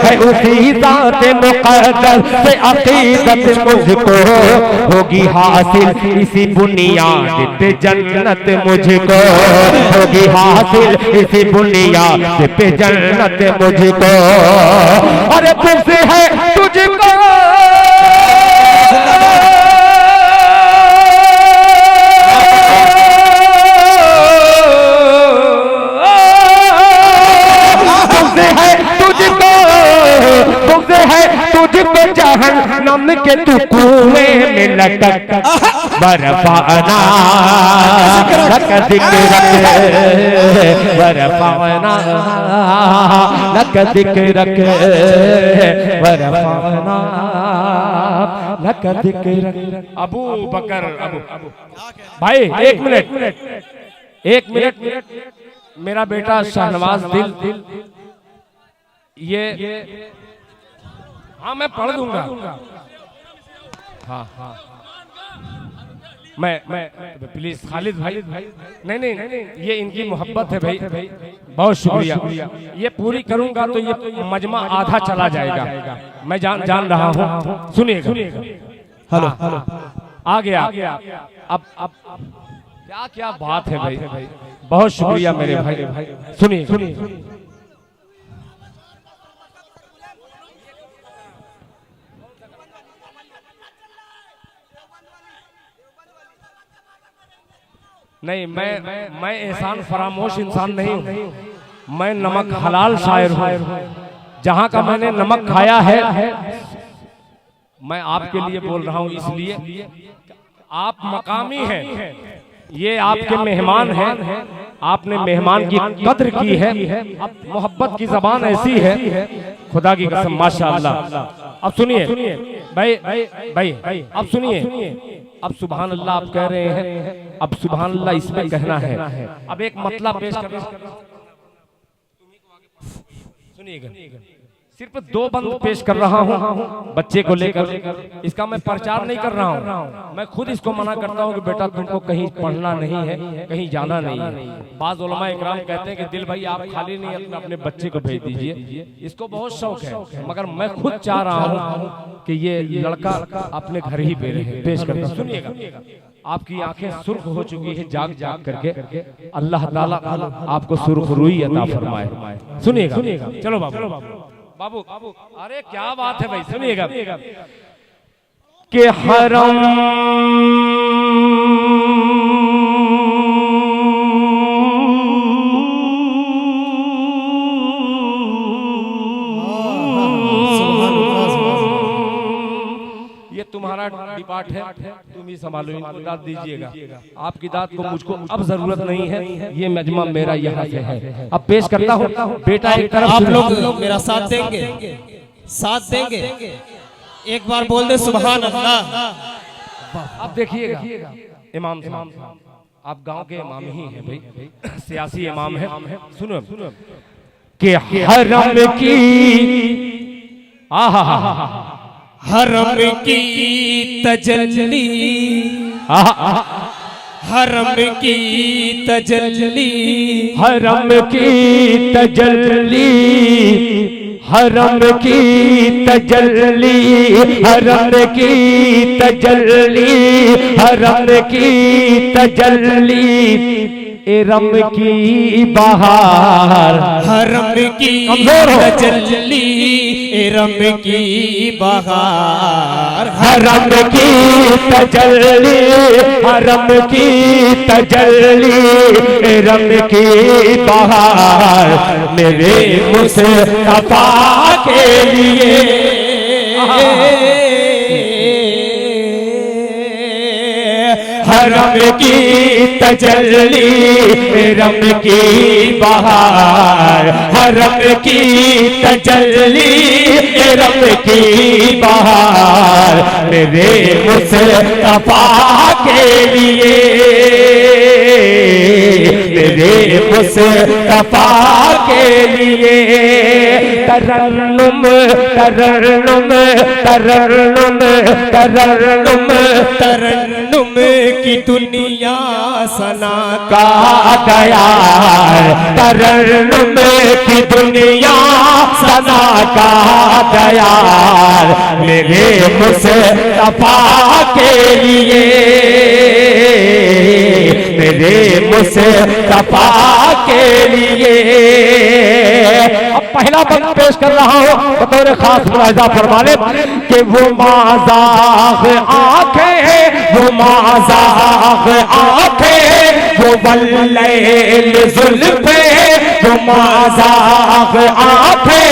है उसी ज़ात मुक़द्दस से अक़ीदत मुझको, होगी हासिल इसी बुनियाद पे जन्नत मुझको, होगी हासिल इसी बुनियाद पे जन्नत मुझको। अरे तुझसे है तुझको तुझको जहन्नम के तू कुएं में लटक बरफाना लक दिक्र के बरफाना लक दिक्र के बरफाना लक दिक्र। अबू बकर भाई एक मिनट मेरा बेटा शाहनवाज दिल ये हाँ मैं पढ़ दूंगा। हाँ मैं प्लीज खालिद भाई नहीं ये इनकी मोहब्बत है भाई, बहुत शुक्रिया। ये पूरी करूंगा तो ये मजमा आधा चला जाएगा, मैं जान रहा हूँ। सुनिएगा हेलो आ गया अब क्या बात है भाई, बहुत शुक्रिया मेरे भाई। सुनिए नहीं, मैं एहसान फरामोश इंसान नहीं हूँ, मैं नमक हलाल शायर हूँ। जहाँ का मैंने नमक खाया है मैं आपके लिए बोल रहा हूँ, इसलिए आप मकामी हैं, ये आपके मेहमान हैं, आपने मेहमान की कद्र की है। मोहब्बत की जबान ऐसी है, खुदा की कसम माशाअल्लाह। अब सुनिए भाई अब सुनिए, अब सुभान अल्लाह आप कह रहे हैं, अब सुभान अल्लाह इसमें कहना है। अब एक मतलब पेश कर, सुनिएगा, सिर्फ 2 बंद पेश कर रहा हूँ बच्चे को लेकर। इसका मैं प्रचार नहीं कर रहा हूँ, मैं खुद इसको मना करता हूँ कि बेटा तुमको कहीं पढ़ना नहीं है, कहीं जाना नहीं है। बाज़ उलमा इकराम कहते हैं कि दिल भाई आप खाली नहीं अपने बच्चे को भेज दीजिए, इसको बहुत शौक है, मगर मैं खुद चाह रहा हूँ कि ये लड़का अपने घर ही पेश करता। सुनिएगा, आपकी आंखें सुर्ख हो चुकी है जाग करके, अल्लाह ताला आपको सुर्खरुई अता फरमाए। सुनिएगा, चलो बाबू, अरे क्या बात है भाई, सुनिएगा कि हरम ये तुम्हारा डिपार्ट है, तुम ही संभालो, इनको दाद दीजिएगा। आपकी दाद को मुझको अब जरूरत नहीं है, ये मजमा मेरा यहाँ से है। अब पेश करता हूँ बेटा, एक तरफ आप लोग मेरा साथ देंगे, एक बार बोल दे सुभान अल्लाह। अब देखिएगा इमाम साहब, आप गांव के इमाम ही हैं भाई, सियासी इमाम है। सुनो कि हरम की हरम की तजल्ली, हरम की तजल्ली, हरम की तजल्ली, हरम की तजल्ली, हरम की तजल्ली, हरम की तजल्ली, इरम की बहार, हरम की तजल्ली, इरम की बहार, हरम की तजल्ली, हरम की तजल्ली, इरम की बहार, मेरे मुस्तफा के लिए हरम की तजल्ली, इरम की बहार, हरम की तजल्ली, इरम की बहार, मेरे मुस्तफा के लिए, मेरे मुस्तफा के लिए तरन्नुम तरन्नुम तरन्नुम तरन्नुम तरन्नुम की दुनिया सना का गया, तरन्नुम की दुनिया सना का गया, मेरे मुस्तफा के लिए, मेरे मुस्तफा के लिए। अब पहला बंद पेश कर रहा हूं बतौर खास मुलाहिजा फरमा ले कि वो माज़ाक़ आंखें, वो माज़ाक़ आंखें, वो वल्लैल ज़ुल्फ़े, वो माज़ाक़ आंखें,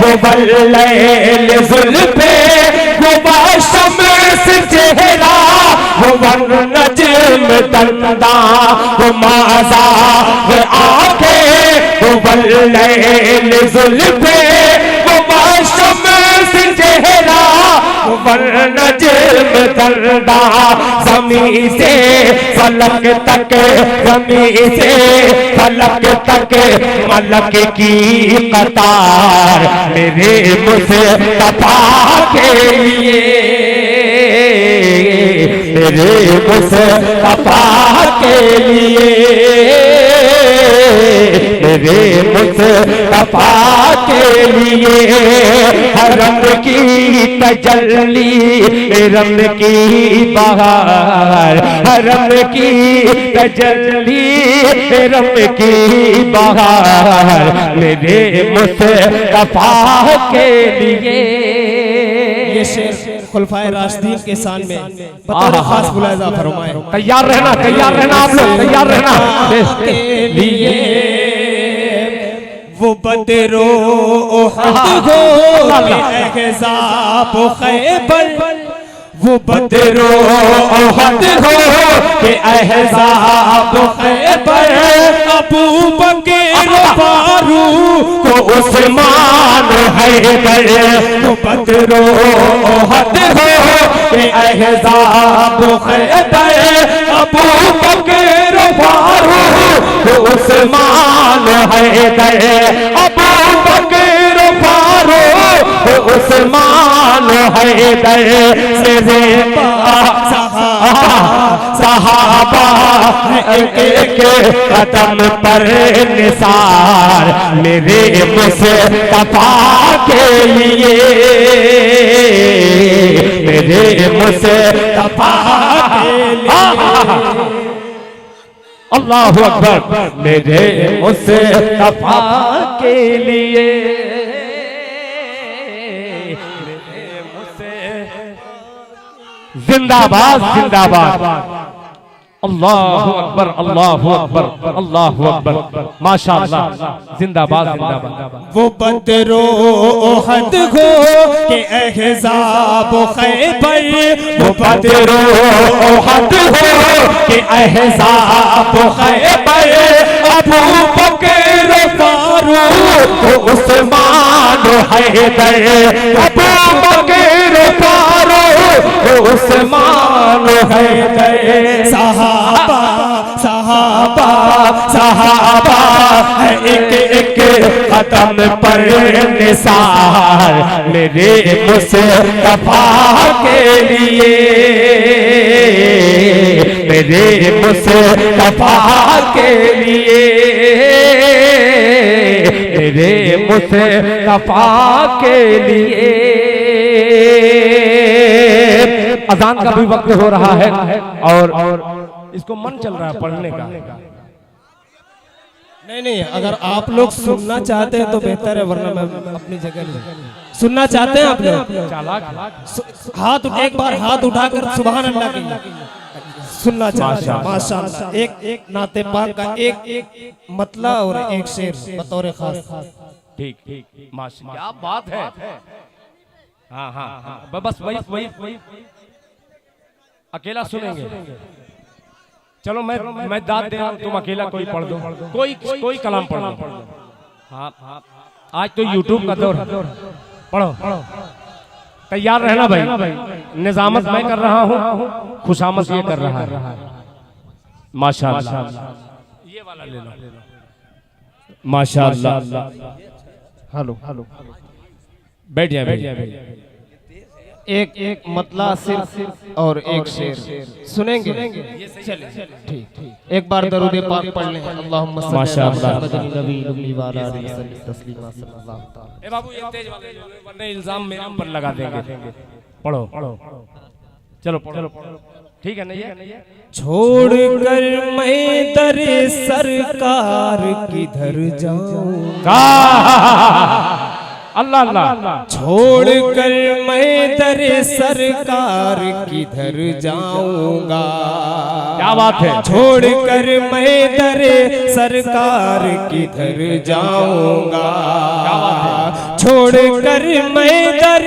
वो वल्लैल ज़ुल्फ़े, वो बाशम्स चेहरा, वो नज्म तंदा, वो माज़ाक़ आंखें, वो वल्लैल ज़ुल्फ़े, वो बाशम्स चेहरा, वो नज्म तंदा, ज़मीं से फलक तक, ज़मीं से फलक तक मलक की कतार, मेरे मुस्तफा के लिए, मेरे मुस्तफा के लिए, मेरे मुस्तफा के लिए, हरम की तजल्ली, इरम की बहार, हरम की तजल्ली, इरम की बहार, मेरे मुस्तफा के लिए। ये शेर खुलफाए राशिदीन के शान में बतौर खास मुलाहिजा फरमाए। तैयार रहना, तैयार रहना, आप लोग तैयार रहना के लिए वो बदरो उहद हो के अहज़ाब खैबर, वो बदरो उहद हो के अहज़ाब खैबर, अबू बकर फारूक को उस्मान हैदर, वो बदरो उहद हो के अहज़ाब खैबर, अबू बकर फारूक को उस्मान हैदर, अबू बकर फारूक को उस्मान हैदर, सहाबा एक कदम पर निसार, मेरे मुस्तफा के लिए, मेरे मुस्तफा के लिए। अल्लाहु अकबर, मेरे मुस्तफा के लिए, जिंदाबाद जिंदाबाद। अल्लाहु अकबर, अल्लाहु अकबर, अल्लाहु अकबर, माशाअल्लाह, जिंदाबाद जिंदाबाद। वो बदरो उहद हो के अहज़ाब खैबर, वो बदरो उहद हो के अहज़ाब खैबर, अबू बकर फारूक को उस्मान हैदर, अबू बकर फारूक को उस्मान हैदर, सहाबा सहाबा सहाबा है एक एक कदम पर निसार मेरे मुस्तफा के लिए, मेरे मुस्तफा के लिए, मेरे मुस्तफा के लिए। अजान का भी वक्त हो रहा है और इसको मन चल रहा है पढ़ने का। नहीं नहीं, अगर आप लोग सुनना चाहते हैं तो बेहतर है, वरना मैं अपनी जगह सुनना चाहते हैं आप लोग हाथ एक बार हाथ उठाकर सुभान अल्लाह की सुनना चाहते हैं। माशाअल्लाह। एक नाते पाक का एक मतला और एक शेर बतौर खास। ठीक ठीक माशाअल्लाह, क्या बात है। हाँ हाँ हाँ, बस वही अकेला सुनेंगे। चलो मैं दाद दे रहा हूँ, तुम अकेला कोई पढ़ दो, कोई कलाम पढ़ दो। हाँ हाँ, आज तो यूट्यूब का दौर है, पढ़ो पढ़ो। तैयार रहना भाई, निजामत मैं कर रहा हूँ, खुशामद ये कर रहा है। माशाअल्लाह, ये वाला ले लो। माशाअल्लाह। हेलो हेलो, बैठ जाए। एक मतला सिर्फ और एक शेर सुनेंगे। चलिए ठीक, एक बार दरूद पाक पढ़ लें। अल्लाहुम्मा सल्ली अला नबी नबी व अला आलिहि तस्लीमा सल्लल्लाहु अलैहि। ए बाबू ये तेज वाले वरना इल्जाम मेरे ऊपर लगा देंगे। पढ़ो पढ़ो, चलो चलो, ठीक है ना ये। छोड़ कर मैं दर सरकार किधर जाऊंगा, अल्लाह अल्लाह। छोड़ कर मैं दर सरकार किधर जाऊंगा, क्या बात है। छोड़ कर मैं दर सरकार किधर जाऊंगा, क्या बात है। छोड़ कर मैं दर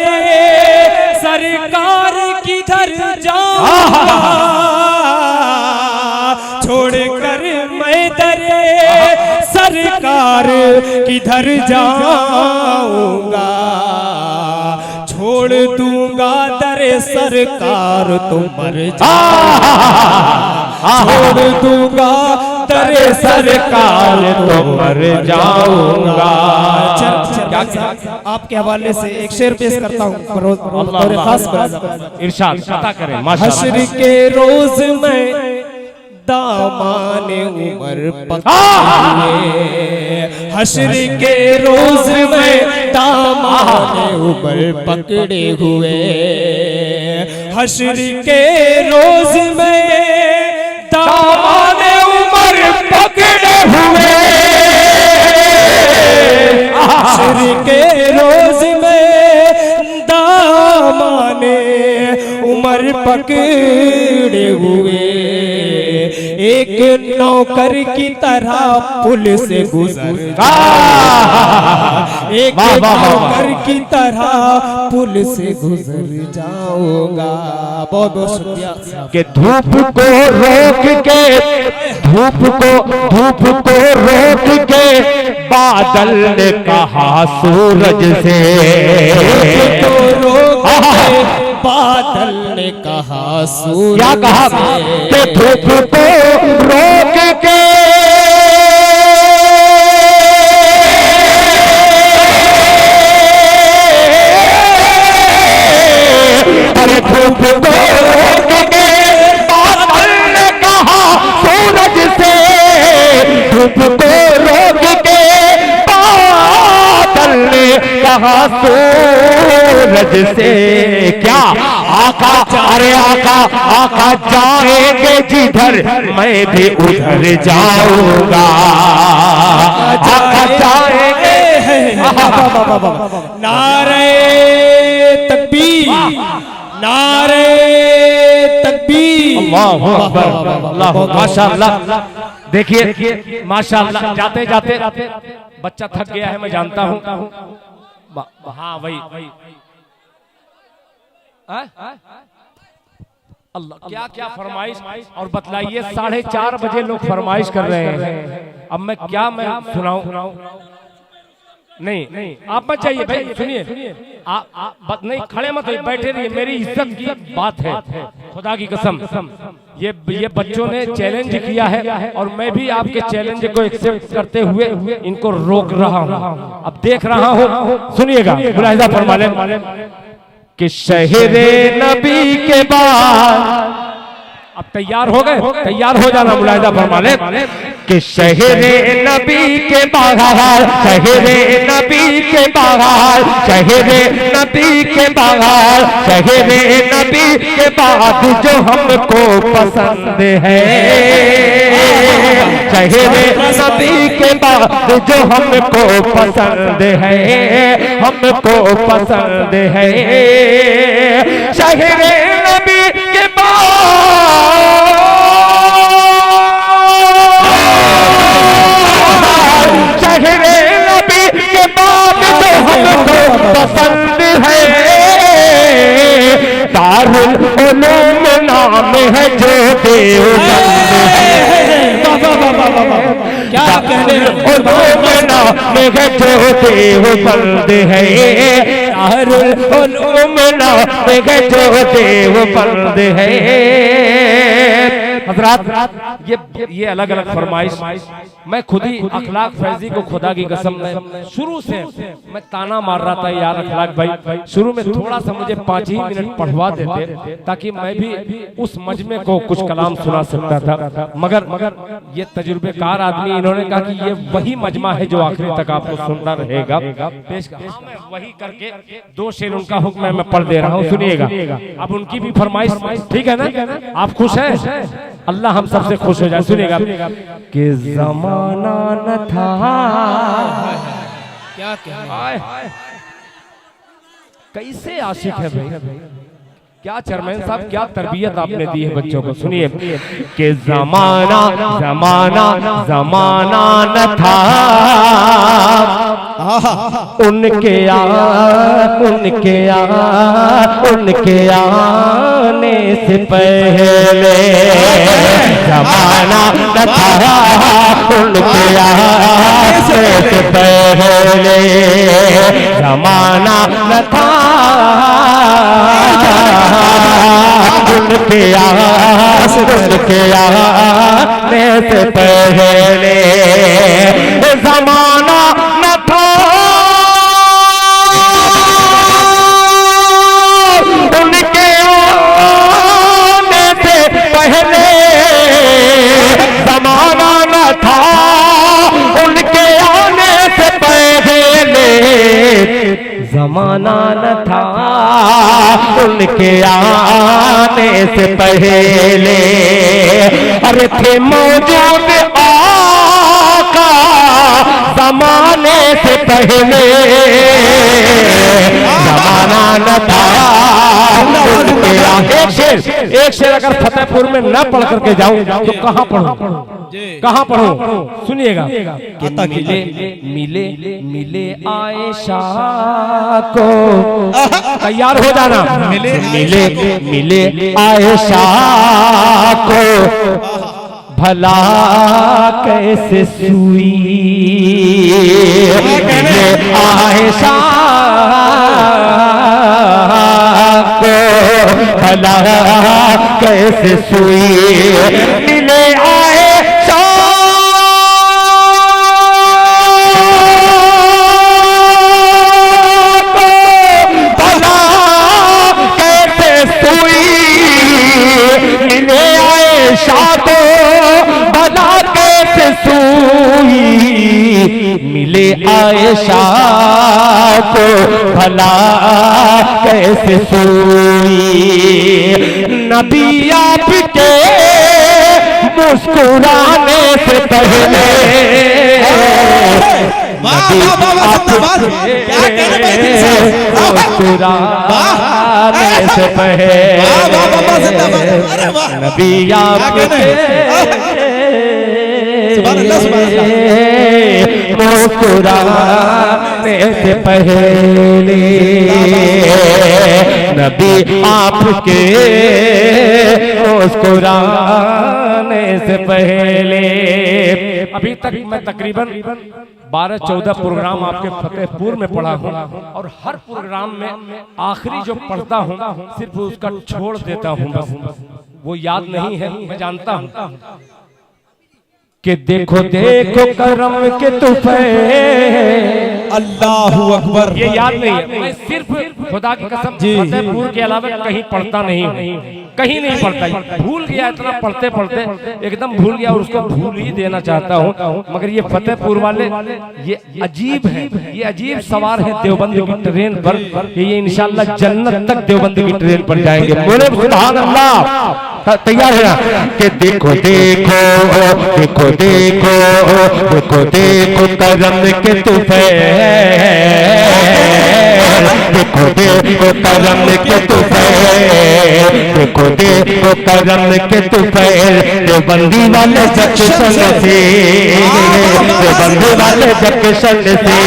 सरकार किधर जाऊंगा, छोड़ कर मैं दर सरकार किधर जाऊंगा, छोड़ दूंगा दर सरकार तो मर जाऊंगा, छोड़ दूंगा दर सरकार तो मर जाऊंगा। आपके हवाले से एक शेर पेश करता हूँ, खास इरशाद अता करें। हश्र के रोज में दामाने उमर पकड़े, हश्र के रोज में दामाने उमर पकड़े हुए, हश्र के रोज में दामाने उमर पकड़े हुए, हश्र के रोज में दामाने उमर पकड़े हुए, एक नौकर की तरह पुल से गुजर, एक नौकर की तरह पुल से गुजर जाऊंगा। बहुत बहुत शुक्रिया। कि धूप को रोक के, धूप को रोक के बादल ने कहा सूरज से, तो रोक के बादल ने कहा सूरज, क्या कहा कि धूप को रोक के, अरे धूप को रोक के बादल ने कहा सूरज से, धूप को रोक के बादल ने कहा सूरज से। क्या आका, अरे आका जाएंगे जिधर मैं भी उधर जाऊंगा, आका जाएंगे। नारे तकबीर, नारे तकबीर। माशाअल्लाह। देखिए माशाअल्लाह, जाते जाते बच्चा थक गया है, मैं जानता हूँ। हाँ वही अल्लाह, क्या क्या फरमाइश। और बतलाइए 4:30 बजे लोग फरमाइश कर रहे हैं, अब मैं क्या सुनाऊं। नहीं आप मत जाइए भाई, सुनिए। आप नहीं खड़े मत, बैठे रहिए, मेरी इज्जत की बात है। खुदा की कसम ये बच्चों ने चैलेंज किया है और मैं भी आपके चैलेंज को एक्सेप्ट करते हुए इनको रोक रहा हूँ। अब देख रहा हूँ, सुनिएगा, मुलाहिजा फरमा लें कि शहरे नबी के बाद, अब तैयार हो गए, तैयार हो जाना, मुलाहिजा फरमा लें कि शहरे नबी के बाहर, शहरे नबी के बाहर, शहरे नबी के बाहर, शहरे नबी के बाद जो हमको पसंद है, शहरे नबी के बाद जो हमको पसंद है, हमको पसंद है, शहरे नबी के शहरे नबी के बाद जो हमको पसंद है, दारुल उलूम नाम है जो देवबंद है, क्या कहने उलूम नाम है जो देवबंद है, दारुल उलूम नाम है जो देवबंद है। हज़रात ये अलग अलग फरमाइश, मैं खुद ही अखलाक फैजी को खुदा की कसम में शुरू से मैं ताना मार रहा था, यार अखलाक भाई शुरू में थोड़ा सा मुझे 5 ही मिनट पढ़वा देते ताकि मैं भी उस मजमे को कुछ कलाम सुना सकता था, मगर ये तजुर्बेकार आदमी, इन्होंने कहा कि ये वही मजमा है जो आखिरी तक आपको सुनना रहेगा। मैं वही करके 2 शेर उनका हुक्म मैं पढ़ दे रहा हूँ, सुनिएगा। अब उनकी भी फरमाइश, ठीक है ना, आप खुश हैं? अल्लाह हम सबसे खुश हो जाए। सुनिएगा कि जमाना न था, क्या कैसे आशिक है भाई, क्या चेयरमैन साहब, क्या तरबियत आपने दी है बच्चों को। सुनिए कि जमाना जमाना जमाना न था, उनके आने से पहले जमाना न था, उनके आने से पहले जमाना न था, उनके आने से पहले जमाना न था, उनके आने से पहले जमाना न था, उनके आने से पहले जमाना न था, उनके आने से पहले अरे थे मौजूद आका जमाने से पहले, जमाना न था। एक शेर अगर फतेहपुर में न पढ़ करके जाऊं तो कहाँ पढ़ूं, कहाँ पढ़ूं? सुनिएगा कि मिले मिले आयशा को, तैयार हो जाना, मिले आयशा को भला कैसे सुई, मिले आयशा को भला कैसे सुई, मिले मिले आयशा को भला कैसे सोई, नबी आपके मुस्कुराने से पहले, नबी मुस्कुराने से पहले, नबी आपके मुस्कुराने से पहले, नबी आपके मुस्कुराने से पहले अभी तक मैं तकरीबन 12-14 प्रोग्राम आपके फतेहपुर में पढ़ा हूँ और हर प्रोग्राम में आखिरी जो पढ़ता हूँ सिर्फ उसका छोड़ देता हूँ, बस वो याद नहीं है, मैं जानता हूँ कि देखो देखो करम के तूफैन, अल्लाहु अकबर। ये याद नहीं है। मैं सिर्फ खुदा की कसम फतेहपुर के अलावा कहीं पढ़ता नहीं हूँ, कहीं नहीं पढ़ता, भूल गया, इतना पढ़ते पढ़ते एकदम भूल गया और उसको भूल ही देना चाहता हूँ। मगर ये फतेहपुर वाले ये अजीब है, ये अजीब सवार है देवबंद की ट्रेन पर कि ये इंशाल्लाह जन्नत तक देवबंद की ट्रेन पर जाएंगे। बोले सुभान अल्लाह। तैयार है ना कि देखो देखो देखो देखो देखो देखो करम के तूफैन, देखो देखो करम के तूफैन, देखो देखो करम के तूफैन, देवबंदी वाले जंक्शन से, देवबंदी वाले जंक्शन से,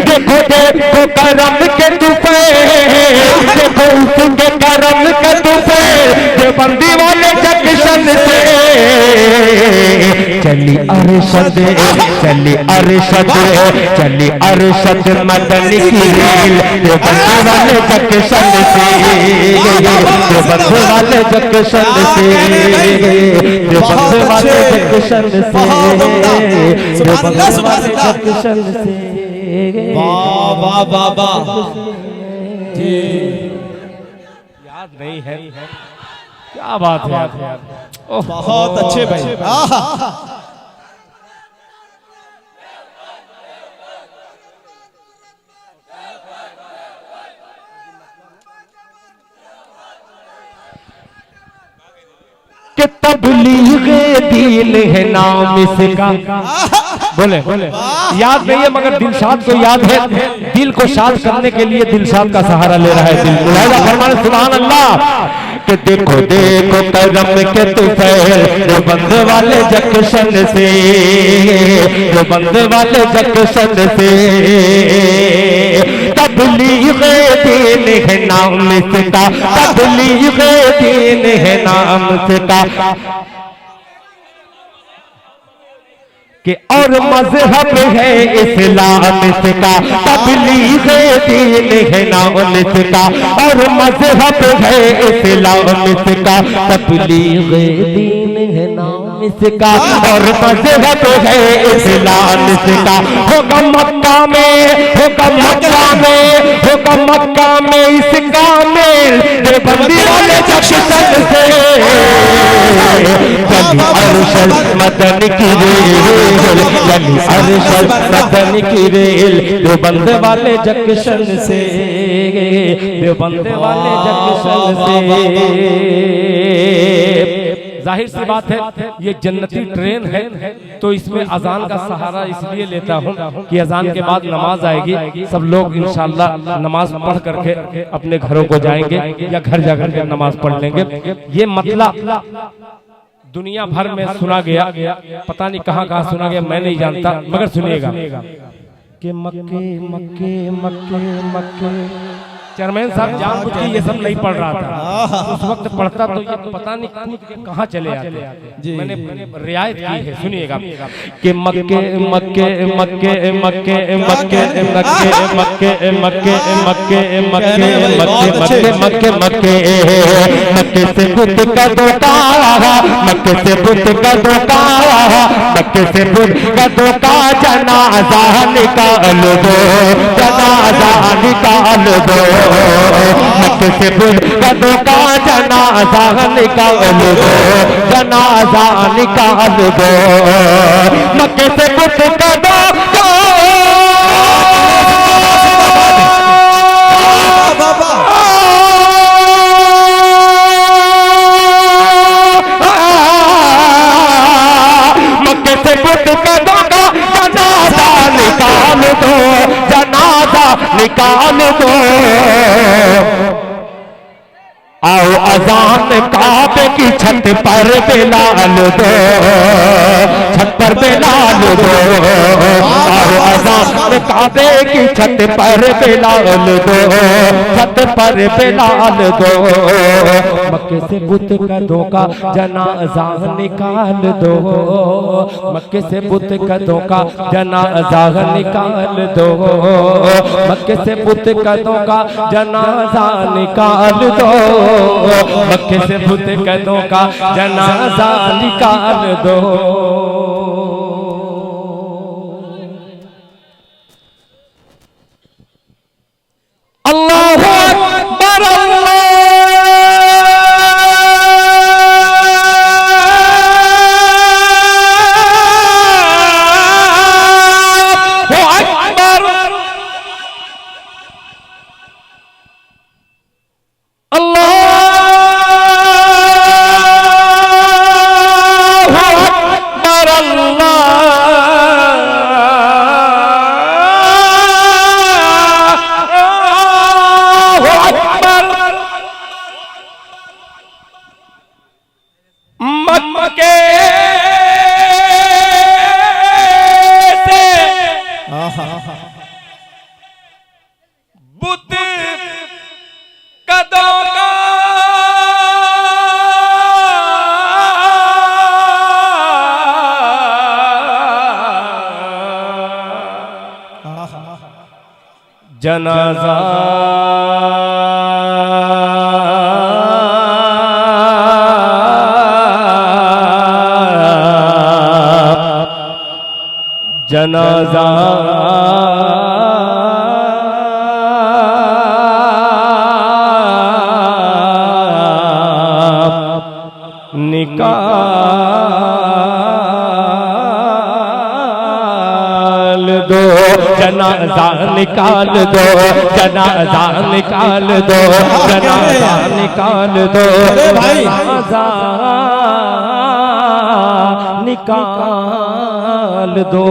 देखो देखो करम के तूफैन, देखो उसके करम के तूफैन, देवबंदी वाले जंक्शन से चली अरशद, चली अरशद, चली अरशद मदनी की रेल, देवबंदी वाले जंक्शन से, देवबंदी वाले जंक्शन से, देवबंदी वाले जंक्शन से, देवबंदी वाले जंक्शन से। वाह वाह वाह वाह जी, याद नहीं है, क्या बात है, बहुत अच्छे भाई। कि तबलीगे दीन है नाम इसका, बोले याद नहीं है मगर दिलशाद को याद है, दिल को शाद करने के लिए दिलशाद का सहारा ले रहा है दिल। मुलाहिजा फरमाए सुभान अल्लाह कि देखो देखो करम के तूफैन, देवबंद वाले जंक्शन से, देवबंद वाले जंक्शन से, तबलीगे दीन है नाम इसका, तबलीगे दीन है नाम इसका, कि और मजहब है इस्लाम इसका, तबलीगे दीन है नाम इसका, और मजहब है इस्लाम इसका, तबलीगे दीन है नाम इसका, और मजहब है इस्लाम इसका। होगा मक्का में, होगा मक्का में, होगा मक्का में इसका मेल, देवबंदी वाले जंक्शन से चली अरशद मदनी की रेल, चली अरशद मदनी की रेल, देवबंद वाले जंक्शन से, देवबंद वाले जंक्शन से। जाहिर सी बात है ये जन्नती ट्रेन है, तो इसमें अजान का सहारा इसलिए लेता हूँ कि अजान के बाद नमाज आएगी, सब लोग इंशाल्लाह नमाज पढ़ करके अपने घरों को जाएंगे या घर जाकर के नमाज पढ़ लेंगे। ये मतलब दुनिया भर में सुना गया, पता नहीं कहाँ कहाँ सुना गया, मैं नहीं जानता, मगर सुनिएगा कि मक्के मक्के मक्के मक्के। चेयरमैन साहब जानबूझ के ये सब नहीं पढ़ रहा था, उस वक्त पढ़ता तो ये पता नहीं कूद के कहाँ चले आते, मैंने रियायत की है, सुनिएगा कि मक्के मक्के मक्के मक्के मक्के मक्के मक्के मक्के मक्के मक्के मक्के मक्के मक्के मक्के से बुत का धोखा, मक्के से बुत का धोखा, मक्के से बुत का धोखा, जनाजा निकाल दो, जनाजा निकाल दो, मक्के से बुत का धोखा, जनाजा निकाल दो, जनाजा निकाल दो, मक्के से बुत का धोखा। निकाल दो, आओ अजान काबे की छत छत पर बिलाल दो, छत पर बिलाल दो, आओ अज़ान काबे की छत पर बिलाल दो, छत पर बिलाल दो। मक्के से बुत कदों का जनाजा निकाल दो, मक्के से बुत कदों का जनाजा निकाल दो, मक्के से बुत कदों का जनाजा निकाल दो, मक्के से बुत कदों का जनाजा निकाल दो। अल्लाहु अकबर अल्लाहु अकबर बुत कदों का जनाजा जनाजा निकाल दो, जनाजा निकाल दो, जनाजा निकाल दो, जनाजा निकाल दो, जनाजा निकाल दो।